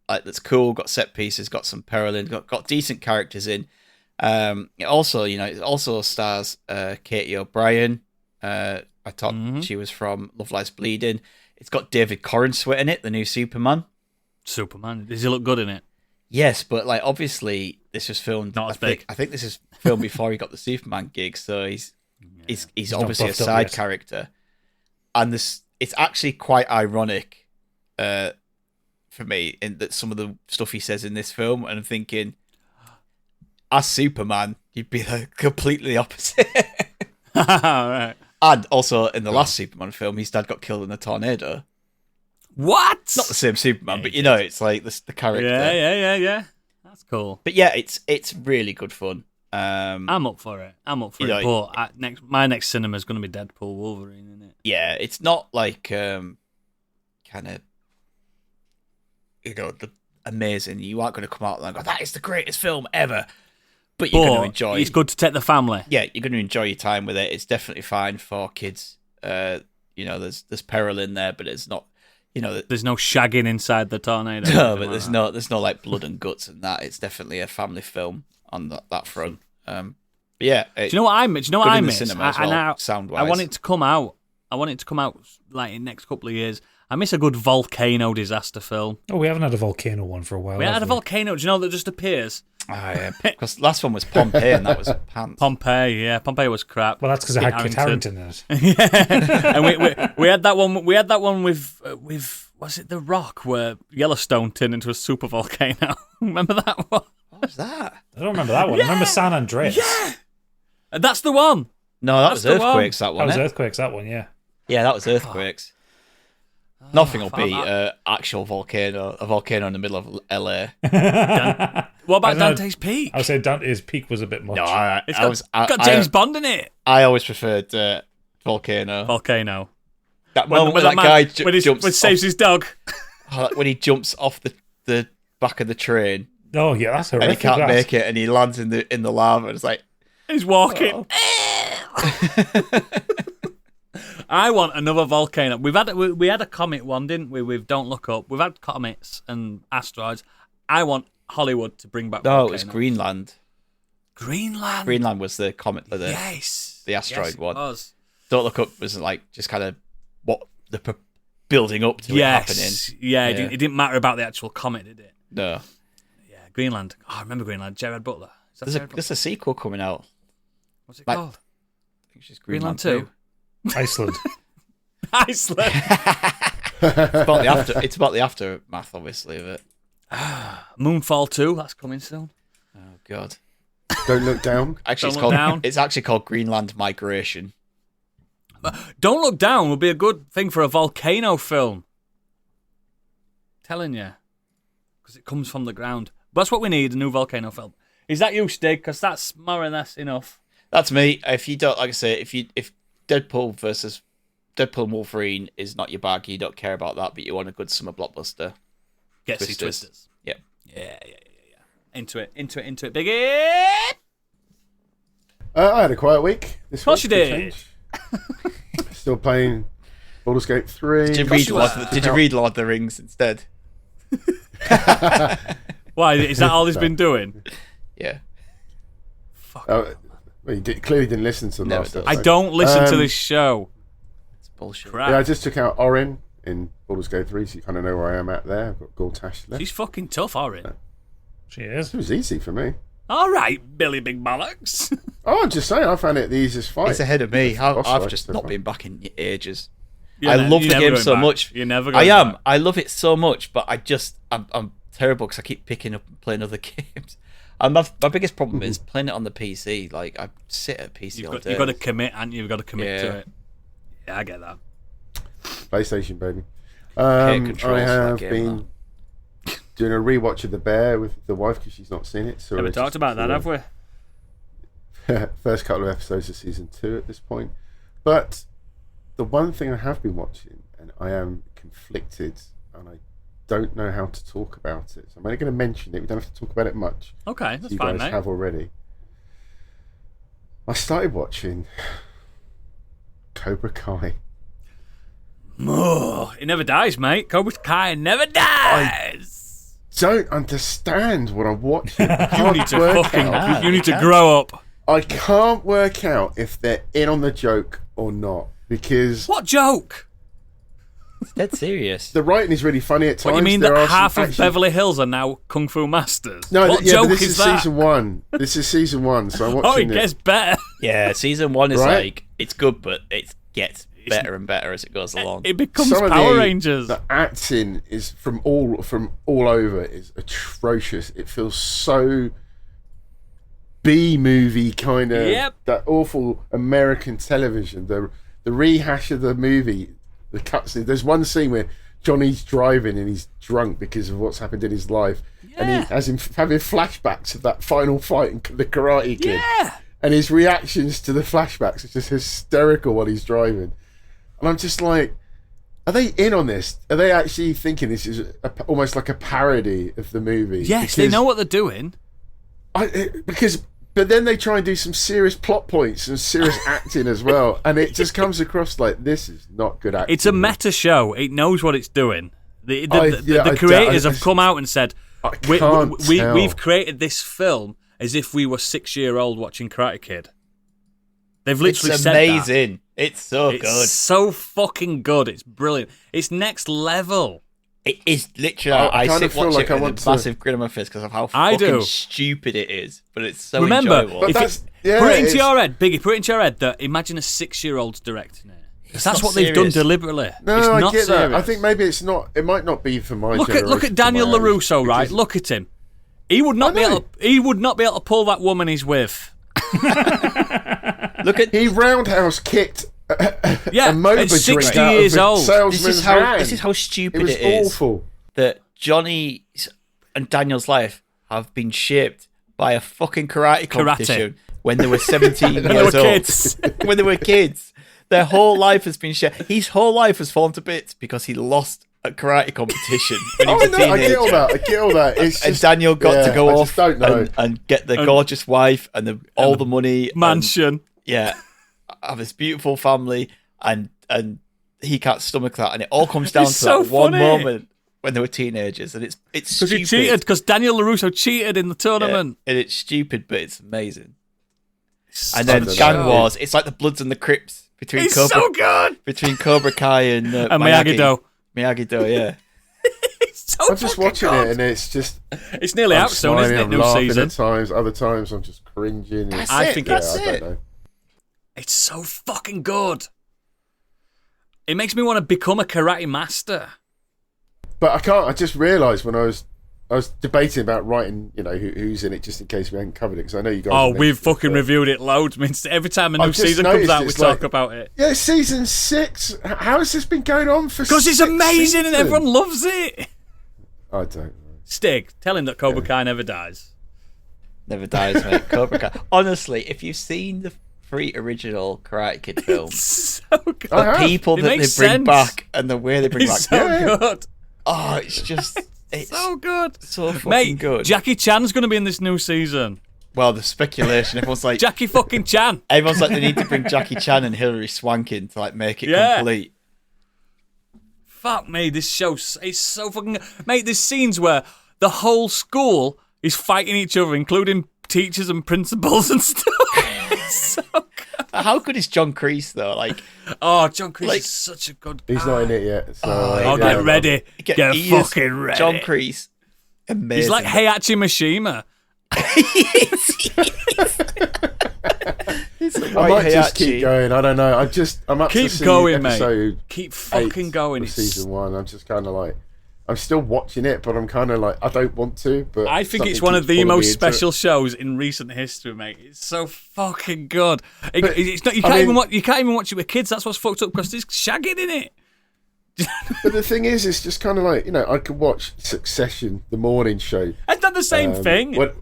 like that's cool, got set pieces, got some peril in, got decent characters in. It also stars Katie O'Brien. I thought she was from Love Lies Bleeding. It's got David Corenswet in it, the new Superman. Superman, does he look good in it? Yes, but like obviously this was filmed. Not as big. I think this is filmed before he got the Superman gig, so he's not obviously a buffed up side yet. character, and it's actually quite ironic for me in that some of the stuff he says in this film, and I'm thinking, as Superman, you'd be the completely opposite. Right. And also in the last Superman film, his dad got killed in a tornado. What? Not the same Superman, but you know, it's like the character. Yeah. That's cool. But yeah, it's really good fun. I'm up for it. You know, But my next cinema is going to be Deadpool Wolverine, isn't it? Yeah, it's not like kind of, the amazing. You aren't going to come out and go, that is the greatest film ever. But you're going to enjoy. It's good to take the family. Yeah, you're going to enjoy your time with it. It's definitely fine for kids. There's peril in there, but it's not. There's no shagging inside the tornado. No, but there's no like blood and guts and that. It's definitely a family film on that front. But yeah, Do you know what I miss? sound wise. I want it to come out. Like in the next couple of years. I miss a good volcano disaster film. Oh, we haven't had a volcano one for a while. We had have a volcano. Do you know that just appears? Oh, yeah, because last one was Pompeii, and that was pants. Pompeii was crap. Well, that's because it had Kit Harington in it. Yeah, and we had that one. We had that one with was it The Rock, where Yellowstone turned into a super volcano? Remember that one? What was that? I don't remember that one. I remember San Andreas. Yeah, that's the one. No, that was That's the one. Earthquakes, that one. That was eh? Earthquakes, that one, yeah. Yeah, that was Earthquakes. Nothing will fuck beat that. actual volcano, a volcano in the middle of LA. What about I don't know. Dante's Peak? I would say Dante's Peak was a bit much. No, It's got James Bond in it. I always preferred Volcano. Volcano. That moment when that man- guy when he jumps saves his dog. when he jumps off the back of the train Oh, yeah, that's and he horrific. can't that. make it and he lands in the lava and it's like, He's walking. I want another volcano. We had a comet one, didn't we? With Don't Look Up. We've had comets and asteroids. I want Hollywood to bring back. no, it was volcanoes. Greenland. Greenland. Greenland was the comet, Yes. the asteroid Yes, it one. was. Don't Look Up was like just kind of what the building up to it happening. Yes. Yeah, Yeah. it didn't matter about the actual comet, did it? No, Yeah, Greenland. Oh, I remember Greenland. Gerard Butler. Is that Gerard Butler? there's a sequel coming out. What's it like- called? I think it's just Greenland Greenland 2. Iceland. Iceland. It's about the aftermath, obviously, of it. Moonfall 2. That's coming soon. Oh God. Don't look down. Actually, Don't Look Down. it's actually called Greenland Migration. Don't Look Down would be a good thing for a volcano film. Telling you. Because it comes from the ground. But that's what we need, a new volcano film. Is that you, Stig? Because that's more or less enough. That's me. If you don't, like I say, if Deadpool and Wolverine is not your bag, you don't care about that, but you want a good summer blockbuster. Get Twisters. Twisters. Yep. Yeah. Into it, Biggie! I had a quiet week this Of course week. you for did. change. Still playing Baldur's Gate 3. Did you read Lord of the Rings instead? Why, is that all he's been doing? Yeah. Well, you clearly didn't listen to the No, last it doesn't. I episode. don't listen to this show. It's bullshit. Crap. Yeah, I just took out Orin in Baldur's Gate 3, so you kind of know where I am at there. I've got Gortash left. She's fucking tough, Orin. She is. It was easy for me. All right, Billy Big Bollocks. Oh, I'm just saying, I found it the easiest fight. He's ahead of me. Boss I've fight just so not far. been back in ages. You're I ne- love you're the never game going so back. much. You're never I going am. back. I love it so much, but I'm terrible because I keep picking up and playing other games. And my biggest problem is playing it on the PC. Like, I sit at PC all day. You've got to commit, and you've got to commit to Yeah. it. Yeah, I get that. PlayStation, baby. controls for I that have game, been doing a rewatch of The Bear with the wife because she's not seen it. So Never we're talked just about that, sort have we? of- First couple of episodes of season 2 at this point. But the one thing I have been watching, and I am conflicted, and I don't know how to talk about it. So I'm only going to mention it. We don't have to talk about it much. Okay, as that's you fine, guys mate. have already. I started watching Cobra Kai. Oh, it never dies, mate. Cobra Kai never dies. Don't understand what I'm watching. I You can't need to work fucking. out. You need to grow up. I can't work out if they're in on the joke or not because What joke? It's dead serious. the writing is really funny at times. What, you mean There that are some half of actually- Beverly Hills are now kung fu masters? No, what yeah, joke but this is is that? season 1. This is season 1, so I'm Oh, watching it gets it. better. Yeah, season 1 is Right? like, it's good, but it gets better and better as it goes along. It becomes Some of Power the, Rangers. The acting is from all over is atrocious. It feels so B movie kind of Yep. that awful American television. The rehash of the movie, the cutscene. There's one scene where Johnny's driving and he's drunk because of what's happened in his life, and Yeah. he has him having flashbacks of that final fight in The Karate Kid. Yeah. And his reactions to the flashbacks are just hysterical while he's driving. And I'm just like, are they in on this? Are they actually thinking this is almost like a parody of the movie? Yes, they know what they're doing. But then they try and do some serious plot points and serious acting as well. And it just comes across like, this is not good acting. It's a meta show. It knows what it's doing. The I creators have come out and said, I can't tell. we've created this film as if we were 6-year-old watching Karate Kid. They've literally It's said that. amazing. It's so It's good. so fucking good. It's brilliant. It's next level. It is literally. I kind sit of feel watch like it I with want a to- massive grin on my face because of how I fucking do. stupid it is. But it's so Remember, enjoyable. But if that's put it into it's- your head, Biggie. Put it into your head that imagine a 6-year-old's directing it. 'Cause It's that's not what they've done serious. deliberately. No, it's I not get serious. that. I think maybe it's not. It might not be for my Look generation. at Daniel for my age, LaRusso, right? because- Look at him. He would not be able. He would not be able to pull that woman he's with. Look at He roundhouse kicked Yeah, a MOBA at 60 drink out years of a old. salesman's this is how hand. this is how stupid It was it is awful. that Johnny's and Daniel's life have been shaped by a fucking karate competition when they were 17 When they years were old. kids. When they were kids. Their whole life has been shaped. His whole life has fallen to bits because he lost a karate competition when he Oh, was a no, teenager. I get all that. I get all that. It's And just, Daniel got yeah, to go I off just don't know. and get the gorgeous wife and all the money. Mansion. Yeah, have this beautiful family, and he can't stomach that, and it all comes down to It's so that one funny. moment when they were teenagers, and it's Because stupid. he cheated. Because Daniel LaRusso cheated in the Yeah, tournament. and it's stupid, but it's amazing. It's And then such a Gang show. Wars, it's like the Bloods and the Crips between It's Cobra so good. between Cobra Kai and And Miyagi-Do. Miyagi-Do, yeah. It's so I'm just fucking watching good. it, and it's just. It's nearly I'm out soon, isn't smiling, it? I'm New laughing season. at times. Other times, I'm just cringing. That's I it, think that's I it. don't know. It's so fucking good. It makes me want to become a karate master. But I can't. I just realised when I was debating about writing, who's in it, just in case we hadn't covered it, because I know you guys. Oh, have we've mentioned it, fucking but- reviewed it loads. I mean, every time a new I've just season comes noticed out, we it's talk like- about it. Yeah, season 6. How has this been going on for? Because it's 6 amazing and seasons? everyone loves it. I don't know. Stig, tell him that Cobra Kai never dies. Never dies, mate. Cobra Kai. Honestly, if you've seen the 3 original Karate Kid films, So good. I have. people It that they bring makes sense. back and the way they bring It's back, so Yeah. good. oh, it's just it's So good. so fucking Mate, good. Jackie Chan's going to be in this new season. Well, the speculation, everyone's like, Jackie fucking Chan. everyone's like, they need to bring Jackie Chan and Hilary Swank in to like make it Yeah. complete. Fuck me, this show, it's so fucking... Mate, there's scenes where the whole school is fighting each other, including teachers and principals and stuff. It's so good. How good is John Kreese though? Like, Oh, John Kreese Like- is such a good He's not in it yet. So Oh, yeah, get ready. Get he is- fucking ready. John Kreese, amazing. He's like Heihachi Mishima. He's like I might Heihachi. just keep going. I don't know. I'm up Keep to going, mate. episode Keep 8 fucking going. of It's, season 1. I'm just kind of like, I'm still watching it, but I'm kind of like, I don't want to. But I think it's something one of keeps the pulling me most into special it. shows in recent history, mate. It's so fucking good. But, It's not. You I can't mean- even watch. You can't even watch it with kids. That's what's fucked up because there's shagging in it. But the thing is, it's just kind of like, I could watch Succession, the morning show. It's not the same thing. What?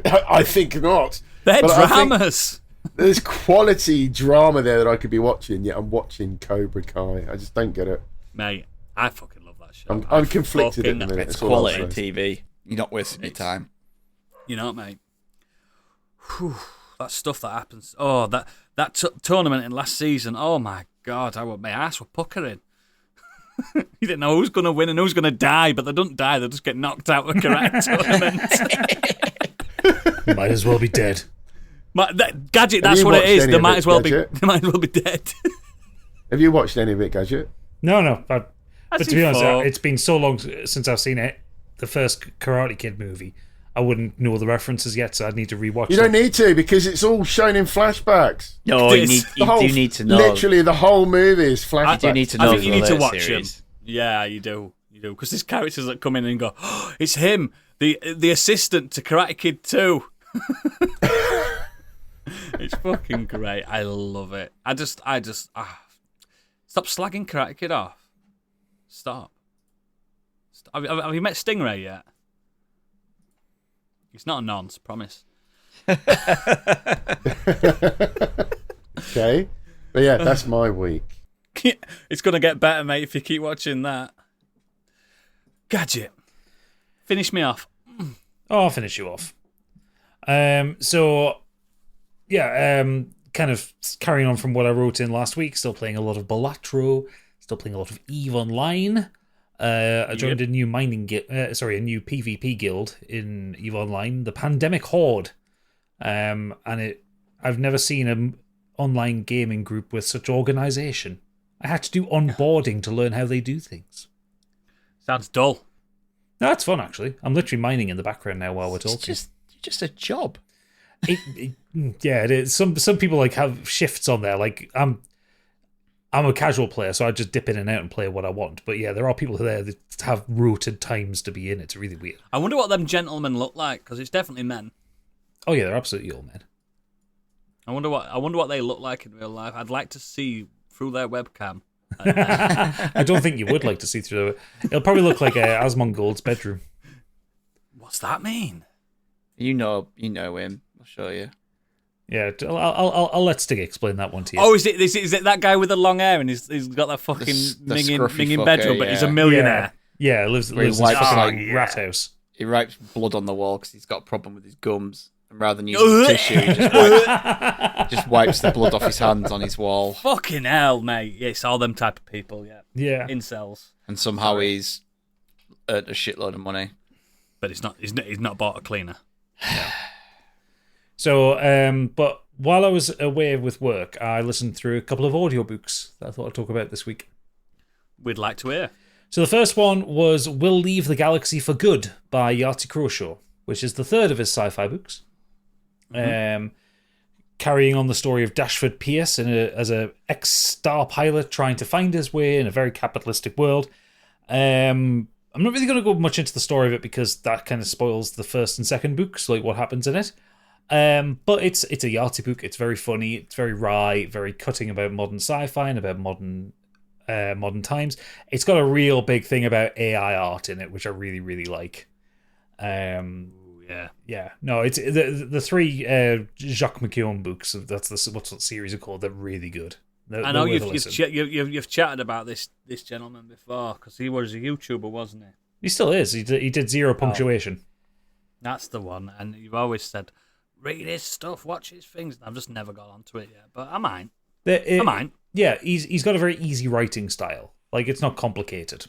I think not. They're but I think- dramas. There's quality drama there that I could be watching, yet I'm watching Cobra Kai. I just don't get it. Mate, I fucking love that show. I'm conflicted at fucking- the minute. It's that's all I'll quality say. TV. You're not wasting your time. You know what, mate? Whew, that stuff that happens. Oh, that tournament in last season. Oh my god, my ass were puckering. You didn't know who's going to win and who's going to die, but they don't die. They just get knocked out of the karate tournament. Might as well be dead. Gadget, Have that's you what it watched is. any They of might it, as well be. Gadget? They might as well be dead. Have you watched any of it, Gadget? No. But to seen be honest, 4. it's been so long since I've seen it. The first Karate Kid movie, I wouldn't know the references yet, so I'd need to rewatch. You don't need to, because it's all shown in flashbacks. No, you This- do need to know. Literally, the whole movie is flashbacks. do need to I know think you the need to later watch series. him. Yeah, you do. You do. Because there's characters that come in and go, oh, it's him, the assistant to Karate Kid 2. It's fucking great. I love it. I just stop slagging Karate Kid off. Stop. Have you met Stingray yet? He's not a nonce, promise. Okay. But yeah, that's my week. It's gonna get better, mate, if you keep watching that. Gadget, finish me off. Oh, I'll finish you off. Kind of carrying on from what I wrote in last week, still playing a lot of Balatro, still playing a lot of EVE Online. I joined a new a new PvP guild in EVE Online, the Pandemic Horde. I've never seen an online gaming group with such organisation. I had to do onboarding to learn how they do things. Sounds dull. No, that's fun, actually. I'm literally mining in the background now while we're talking. It's just a job. Yeah, it is. Some people like have shifts on there. Like I'm a casual player, so I just dip in and out and play what I want. But yeah, there are people there that have rotated times to be in. It's really weird. I wonder what them gentlemen look like, because it's definitely men. Oh yeah, they're absolutely all men. I wonder what they look like in real life. I'd like to see through their webcam. I don't think you would like to see through it. It'll probably look like Asmongold's bedroom. What's that mean? You know him. I'll show you. Yeah, I'll let Stig explain that one to you. Oh, is it that guy with the long hair and he's got that fucking The minging scruffy bedroom, but he's a millionaire? Yeah, lives Where he in his wipes fucking out- rat house. He wipes blood on the wall because he's got a problem with his gums. And rather than using tissue, he just wipes the blood off his hands on his wall. Fucking hell, mate! Yeah, it's all them type of people. Yeah, Yeah. incels. And somehow he's earned a shitload of money. But he's not bought a cleaner. So, but while I was away with work, I listened through a couple of audiobooks that I thought I'd talk about this week. We'd like to hear. So the first one was We'll Leave the Galaxy for Good by Yahtzee Croshaw, which is the third of his sci-fi books. Carrying on the story of Dashford Pierce as a ex-star pilot trying to find his way in a very capitalistic world. I'm not really going to go much into the story of it because that kind of spoils the first and second books, like what happens in it. But it's a Yahtzee book. It's very funny. It's very wry, very cutting about modern sci-fi and about modern times. It's got a real big thing about AI art in it, which I really, really like. Yeah. No, it's the three Jacques McKeown books. That's what's the series are called. They're really good. I know you've chatted about this gentleman before because he was a YouTuber, wasn't he? He still is. He did zero punctuation. That's the one. And you've always said, read his stuff, watch his things. I've just never got onto it yet, but I might. I might. Yeah, he's got a very easy writing style. Like, it's not complicated.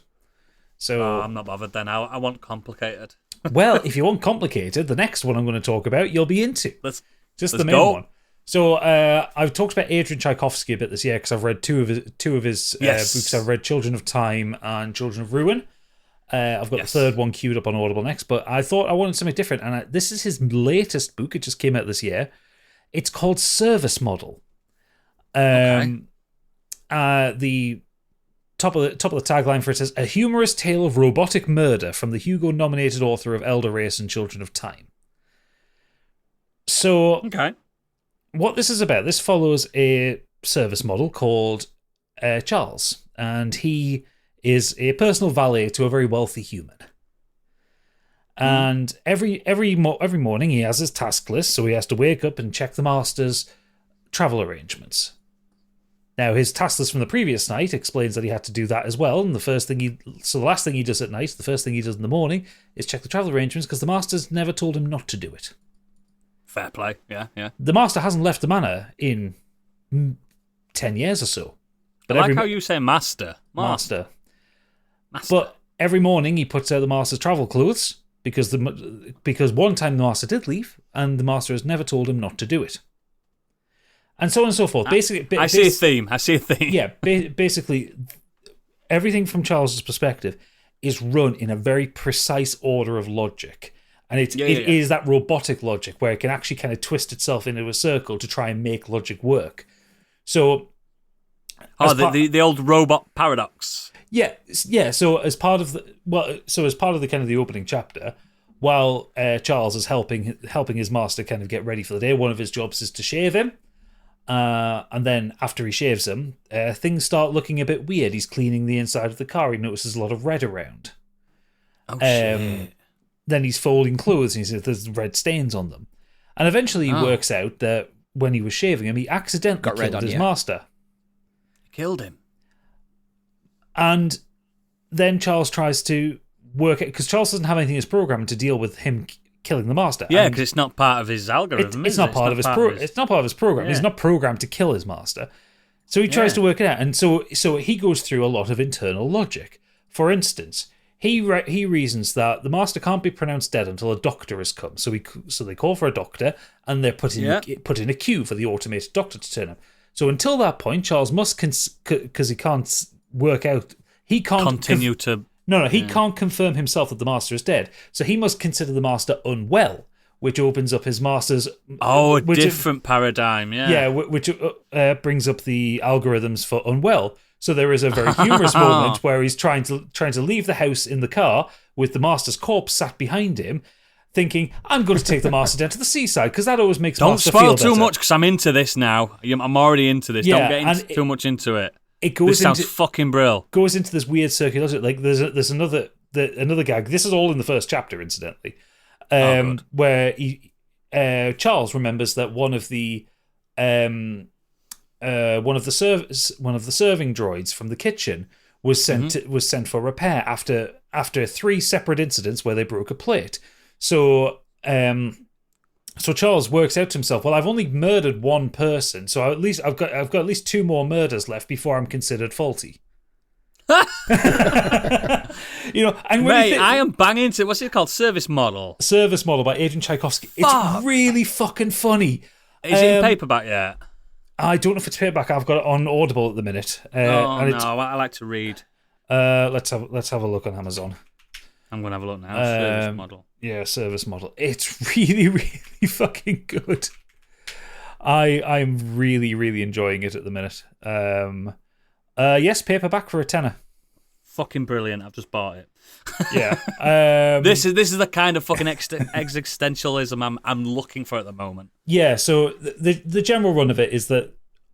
So I'm not bothered then. I want complicated. Well, if you want complicated, the next one I'm going to talk about you'll be into. Let's the main one. So I've talked about Adrian Tchaikovsky a bit this year because I've read two of his books. I've read Children of Time and Children of Ruin. I've got the third one queued up on Audible next, but I thought I wanted something different, and this is his latest book. It just came out this year. It's called Service Model. The top of the tagline for it says, a humorous tale of robotic murder from the Hugo-nominated author of Elder Race and Children of Time. So, what this is about, this follows a service model called Charles, and he is a personal valet to a very wealthy human. And every morning he has his task list, so he has to wake up and check the master's travel arrangements. Now, his task list from the previous night explains that he had to do that as well, and the last thing he does at night, the first thing he does in the morning, is check the travel arrangements because the master's never told him not to do it. Fair play, yeah. The master hasn't left the manor in 10 years or so. But I like how you say master. Master. But every morning he puts out the master's travel clothes because one time the master did leave, and the master has never told him not to do it. And so on and so forth. Basically, I see a theme. Yeah, basically, everything from Charles's perspective is run in a very precise order of logic. And it is that robotic logic where it can actually kind of twist itself into a circle to try and make logic work. So, the old robot paradox. Yeah. So as part of the kind of the opening chapter, while Charles is helping his master kind of get ready for the day, one of his jobs is to shave him. And then after he shaves him, things start looking a bit weird. He's cleaning the inside of the car. He notices a lot of red around. Oh, shit. Then he's folding clothes and he says there's red stains on them. And eventually he works out that when he was shaving him, he accidentally killed his master. Killed him. And then Charles tries to work it, because Charles doesn't have anything in his program to deal with him killing the master. Yeah, because it's not part of his algorithm. It's not part of his program. Yeah. He's not programmed to kill his master. So he tries to work it out. And so he goes through a lot of internal logic. For instance, he reasons that the master can't be pronounced dead until a doctor has come. So they call for a doctor, and they're put in a queue for the automated doctor to turn up. So until that point, Charles must, because he can't work out, he can't continue to No, he can't confirm himself that the Master is dead. So he must consider the Master unwell, which opens up his Master's... Oh, a different paradigm, yeah. Yeah, which brings up the algorithms for unwell. So there is a very humorous moment where he's trying to leave the house in the car with the Master's corpse sat behind him, thinking, I'm going to take the Master down to the seaside, because that always makes Master feel better. Don't spoil too much, because I'm into this now. I'm already into this. Yeah, Don't get too much into it. This sounds fucking brill. Goes into this weird circular... Like, there's another gag. This is all in the first chapter, incidentally, where Charles remembers that one of the serving droids from the kitchen was sent for repair after 3 separate incidents where they broke a plate. So Charles works out to himself, well, I've only murdered one person, so I've got at least 2 more murders left before I'm considered faulty. And mate, I am banging into what's it called? Service Model by Adrian Tchaikovsky. It's really fucking funny. Is it in paperback yet? I don't know if it's paperback. I've got it on Audible at the minute. I like to read. Let's have a look on Amazon. I'm gonna have a look now. Service Model. Yeah, Service Model. It's really, really fucking good. I'm really, really enjoying it at the minute. Yes, paperback for a tenner. Fucking brilliant! I've just bought it. Yeah. This is the kind of fucking existentialism I'm looking for at the moment. Yeah. So the general run of it is that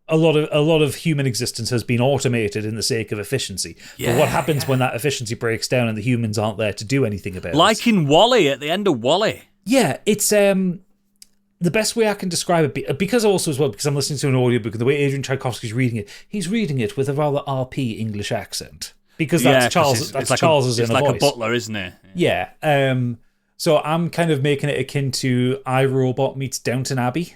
a lot of human existence has been automated in the sake of efficiency. Yeah. But what happens when that efficiency breaks down and the humans aren't there to do anything about it? Like in WALL-E, at the end of WALL-E. Yeah, it's the best way I can describe it, because I'm listening to an audiobook, and the way Adrian Tchaikovsky's reading it, he's reading it with a rather RP English accent. Because that's Charles. That's like Charles's inner voice. It's like a butler, isn't it? Yeah. So I'm kind of making it akin to iRobot meets Downton Abbey.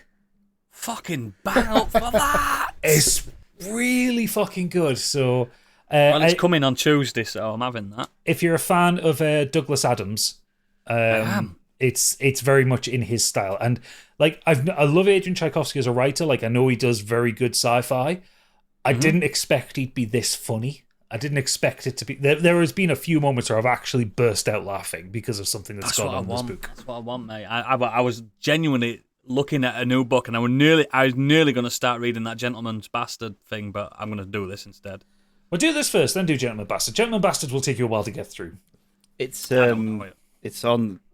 Fucking bang up for that! It's really fucking good. So, it's coming on Tuesday, so I'm having that. If you're a fan of Douglas Adams, I am. It's very much in his style, and like I love Adrian Tchaikovsky as a writer. Like I know he does very good sci-fi. I didn't expect he'd be this funny. I didn't expect it to be. There has been a few moments where I've actually burst out laughing because of something that's gone on in this book. That's what I want, mate. I was genuinely looking at a new book, and I was nearly going to start reading that Gentleman's Bastard thing, but I'm going to do this instead. Well, do this first, then do Gentleman Bastard. Gentleman Bastard will take you a while to get through. It's on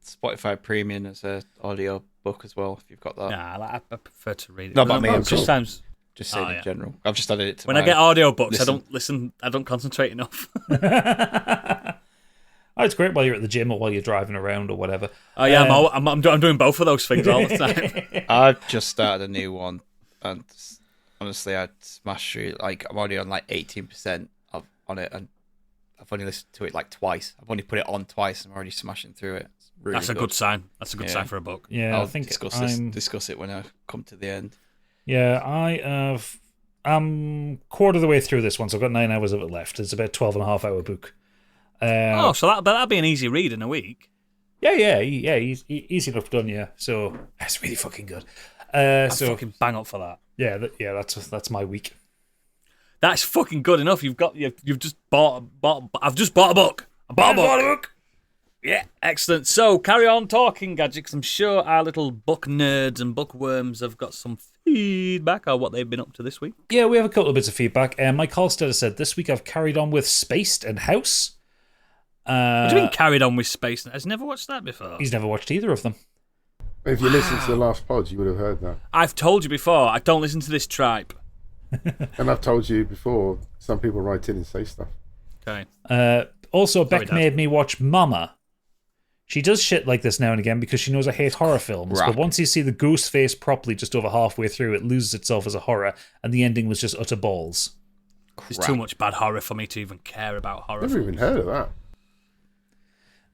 Spotify Premium as an audio book as well. If you've got that, I prefer to read it. Not about me. I'm just times. Just saying in general. I've just added it to when I get audio books, I don't listen. I don't concentrate enough. It's great while you're at the gym or while you're driving around or whatever. Oh yeah, I'm doing both of those things all the time. I've just started a new one, and honestly, I'd smash through. Like I'm already on like 18% on it, and I've only listened to it like twice. I've only put it on twice, and I'm already smashing through it. Really That's a good sign. That's a good sign for a book. Yeah, I'll I think discuss it when I come to the end. Yeah, I'm quarter of the way through this one, so I've got 9 hours of it left. It's about 12.5-hour book. So that'd be an easy read in a week. Yeah, easy enough done. Yeah, so that's really fucking good. I'd fucking bang up for that. Yeah, that's my week. That's fucking good enough. You've just bought. I've just bought a book. I bought a book. Yeah, excellent. So carry on talking, Gadget, 'cause I'm sure our little book nerds and bookworms have got some feedback on what they've been up to this week. Yeah, we have a couple of bits of feedback. Mike Halstead said, this week I've carried on with Spaced and House. What do you mean carried on with Spaced? I've never watched that before. He's never watched either of them. If you listened to the last pod, you would have heard that. I've told you before, I don't listen to this tribe. And I've told you before, some people write in and say stuff. Okay. Also, Beck made me watch Mama. She does shit like this now and again because she knows I hate horror films. But once you see the ghost face properly just over halfway through, it loses itself as a horror, and the ending was just utter balls. There's too much bad horror for me to even care about horror I've never even heard of that.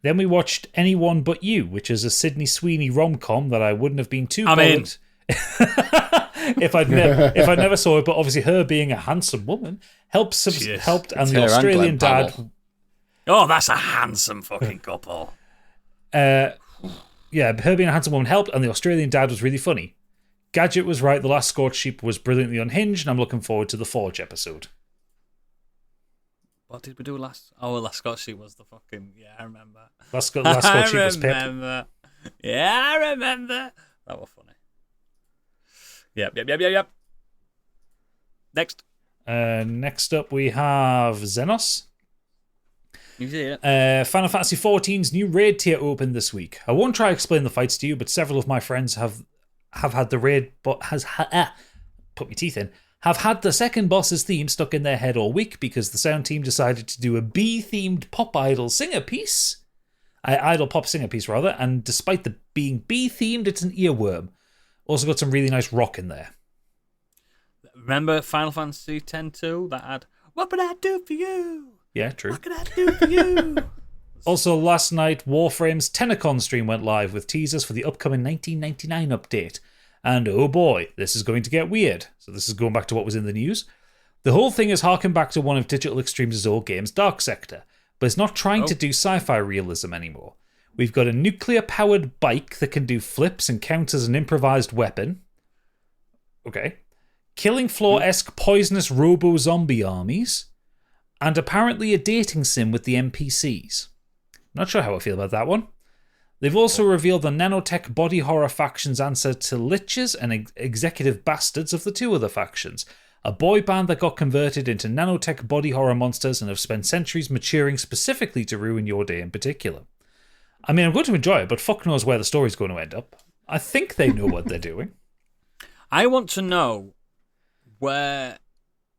Then we watched Anyone But You, which is a Sydney Sweeney rom-com that I wouldn't have been too bothered if I'd never saw it. But obviously, her being a handsome woman helped, and the Australian dad. Oh, that's a handsome fucking couple. Her being a handsome woman helped, and the Australian dad was really funny. Gadget was right. The Last Scorched Sheep was brilliantly unhinged, and I'm looking forward to the Forge episode. What did we do last? Oh, last Scott sheet was the fucking... Yeah, I remember. Last Scott sheet was Pip. Yeah, I remember. That was funny. Yep. Next up, we have Xenos. You see it? Final Fantasy XIV's new raid tier opened this week. I won't try to explain the fights to you, but several of my friends have had the raid, but put my teeth in. Have had the second boss's theme stuck in their head all week because the sound team decided to do a bee-themed pop idol singer piece. Idol pop singer piece, rather, and despite the being bee-themed, it's an earworm. Also got some really nice rock in there. Remember Final Fantasy X-2? That had, what would I do for you? Yeah, true. What could I do for you? Also, last night, Warframe's Tenacon stream went live with teasers for the upcoming 1999 update. And oh boy, this is going to get weird. So this is going back to what was in the news. The whole thing is harking back to one of Digital Extremes' old games, Dark Sector, but it's not trying to do sci-fi realism anymore. We've got a nuclear-powered bike that can do flips and count as an improvised weapon. Okay. Killing floor-esque poisonous robo-zombie armies. And apparently a dating sim with the NPCs. Not sure how I feel about that one. They've also revealed the nanotech body horror faction's answer to liches and executive bastards of the two other factions. A boy band that got converted into nanotech body horror monsters and have spent centuries maturing specifically to ruin your day in particular. I mean, I'm going to enjoy it, but fuck knows where the story's going to end up. I think they know what they're doing. I want to know where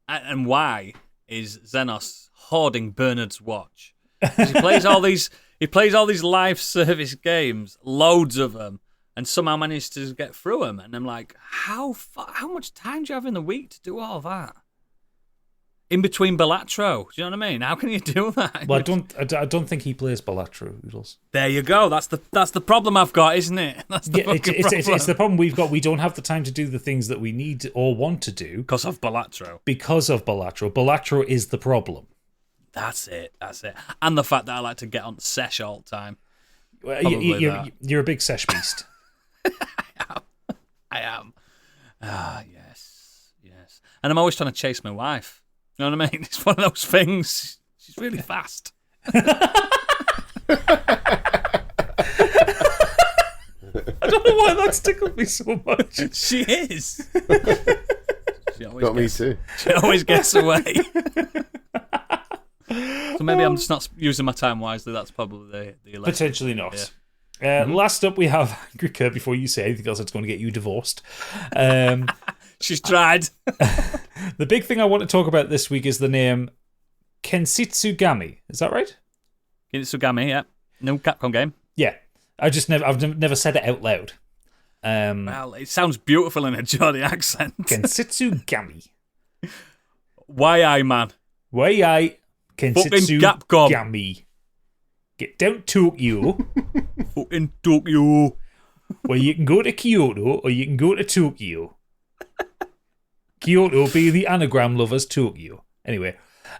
and why is Xenos hoarding Bernard's watch. He plays all these live service games, loads of them, and somehow managed to get through them. And I'm like, how much time do you have in the week to do all that? In between Balatro, do you know what I mean? How can you do that? Well, I don't think he plays Balatro, Oodles. There you go. That's the problem I've got, isn't it? That's the it's the problem we've got. We don't have the time to do the things that we need or want to do because of Balatro. Balatro is the problem. That's it. And the fact that I like to get on sesh all the time. You're a big sesh beast. I am. Yes. And I'm always trying to chase my wife. You know what I mean? It's one of those things. She's really fast. I don't know why that's tickled me so much. She is. Got me too. She always gets away. So maybe I'm just not using my time wisely. That's probably the election. Potentially not. Yeah. Last up, we have Angry Kurt. Before you say anything else, that's going to get you divorced. She's tried. The big thing I want to talk about this week is the name Kensitsugami. Is that right? Kensitsugami, yeah. No Capcom game. Yeah. I've never said it out loud. Well, it sounds beautiful in a Geordie accent. Kensitsugami. Why, man? Why, Kensitsugami. Get down Tokyo. Fucking Tokyo. Well, you can go to Kyoto or you can go to Tokyo. Kyoto being the anagram lovers Tokyo. Anyway,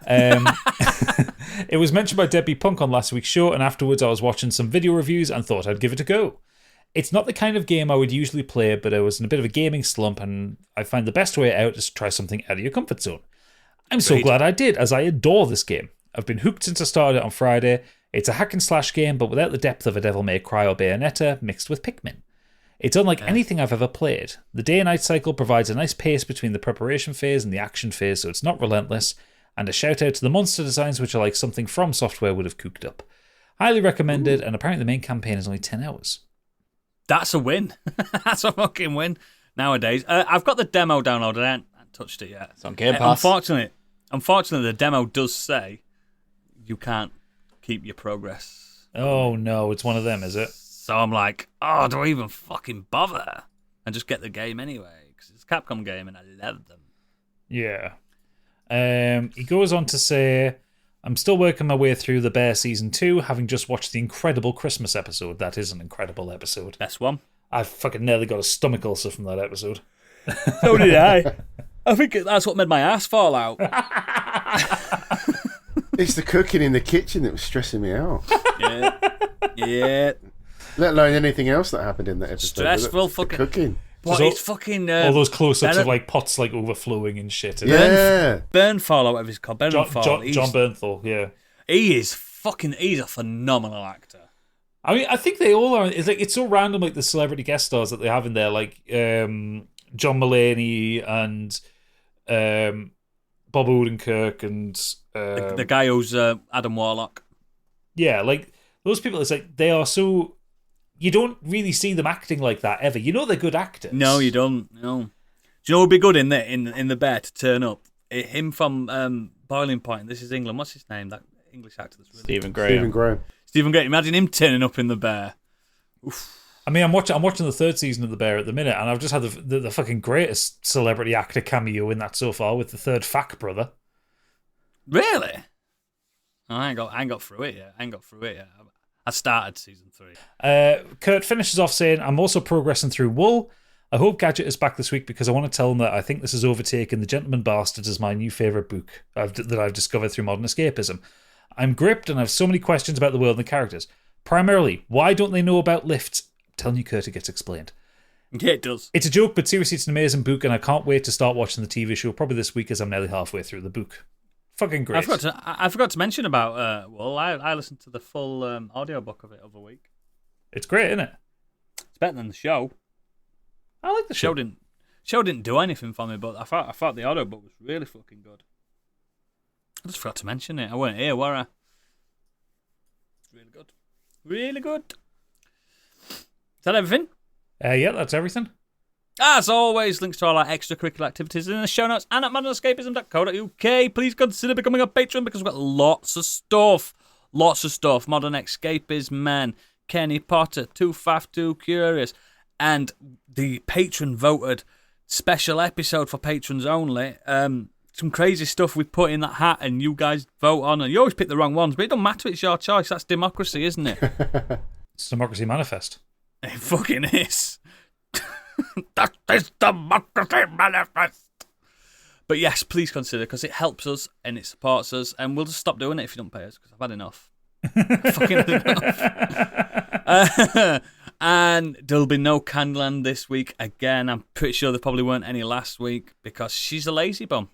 it was mentioned by Debbie Punk on last week's show, and afterwards I was watching some video reviews and thought I'd give it a go. It's not the kind of game I would usually play, but I was in a bit of a gaming slump, and I find the best way out is to try something out of your comfort zone. I'm so glad I did, as I adore this game. I've been hooked since I started it on Friday. It's a hack and slash game, but without the depth of a Devil May Cry or Bayonetta mixed with Pikmin. It's unlike anything I've ever played. The day and night cycle provides a nice pace between the preparation phase and the action phase, so it's not relentless, and a shout out to the monster designs, which are like something From Software would have cooked up. Highly recommended, and apparently the main campaign is only 10 hours. That's a win. That's a fucking win nowadays. I've got the demo downloaded. I haven't touched it yet. It's on Game Pass. Unfortunately, the demo does say you can't keep your progress. Oh no, it's one of them, is it? So I'm like, oh, do I even fucking bother? And just get the game anyway, because it's a Capcom game and I love them. Yeah. He goes on to say, I'm still working my way through The Bear Season 2, having just watched the incredible Christmas episode. That is an incredible episode. Best one. I fucking nearly got a stomach ulcer from that episode. So did I. I think that's what made my ass fall out. It's the cooking in the kitchen that was stressing me out. Yeah. Let alone anything else that happened in that episode. Stressful the fucking cooking. What Just is fucking all those close-ups Bernard- of like pots like overflowing and shit. Yeah. Bernthal, or whatever he's called. John Bernthal. Bernthal, yeah. He's a phenomenal actor. I mean, I think they all are. It's so random, like the celebrity guest stars that they have in there, like John Mulaney and Bob Odenkirk and The guy who's Adam Warlock. yeah, like those people. It's like they are so. You don't really see them acting like that ever. You know they're good actors. No, you don't. No. Do you know who'd be good in the bear to turn up? Him from Boiling Point. This is England. What's his name? That English actor that's really Stephen Stephen Graham. Stephen Graham. Imagine him turning up in the bear. Oof. I mean, I'm watching the third season of The Bear at the minute, and I've just had the fucking greatest celebrity actor cameo in that so far with the third Fack brother. Really? Oh, I ain't got through it yet. I started season 3. Kurt finishes off saying, I'm also progressing through Wool. I hope Gadget is back this week because I want to tell him that I think this has overtaken The Gentleman Bastards as my new favourite book that I've discovered through modern escapism. I'm gripped and I have so many questions about the world and the characters. Primarily, why don't they know about lifts? I'm telling you, Kurt, it gets explained. Yeah, it does. It's a joke, but seriously, it's an amazing book and I can't wait to start watching the TV show probably this week as I'm nearly halfway through the book. Fucking great. I forgot to mention about I listened to the full audiobook of it over a week. It's great, isn't it? It's better than the show. I like the show. Show didn't do anything for me, but I thought the audiobook was really fucking good. I just forgot to mention it. I weren't here, were I? It's really good. Really good. Is that everything? Yeah, that's everything. As always, links to all our extracurricular activities in the show notes and at modernescapism.co.uk. Please consider becoming a patron because we've got lots of stuff. Modern Escapism, Man, Kenny Potter, Too Faff, Too Curious, and the patron voted special episode for patrons only. Some crazy stuff we put in that hat and you guys vote on, and you always pick the wrong ones, but it don't matter, it's your choice. That's democracy, isn't it? It's Democracy Manifest. It fucking is. That is Democracy Manifest. But yes, please consider, because it helps us and it supports us, and we'll just stop doing it if you don't pay us, because I've had enough. Fucking had enough. And there'll be no Candyland this week again. I'm pretty sure there probably weren't any last week, because she's a lazy bum.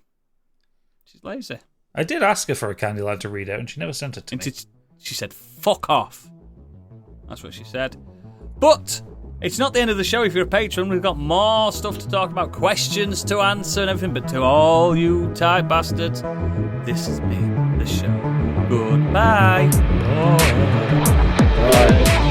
She's lazy. I did ask her for a Candyland to read out, and she never sent it to me. She said, fuck off. That's what she said. But it's not the end of the show if you're a patron. We've got more stuff to talk about, questions to answer and everything. But to all you tight bastards, this has been the show. Goodbye. Bye.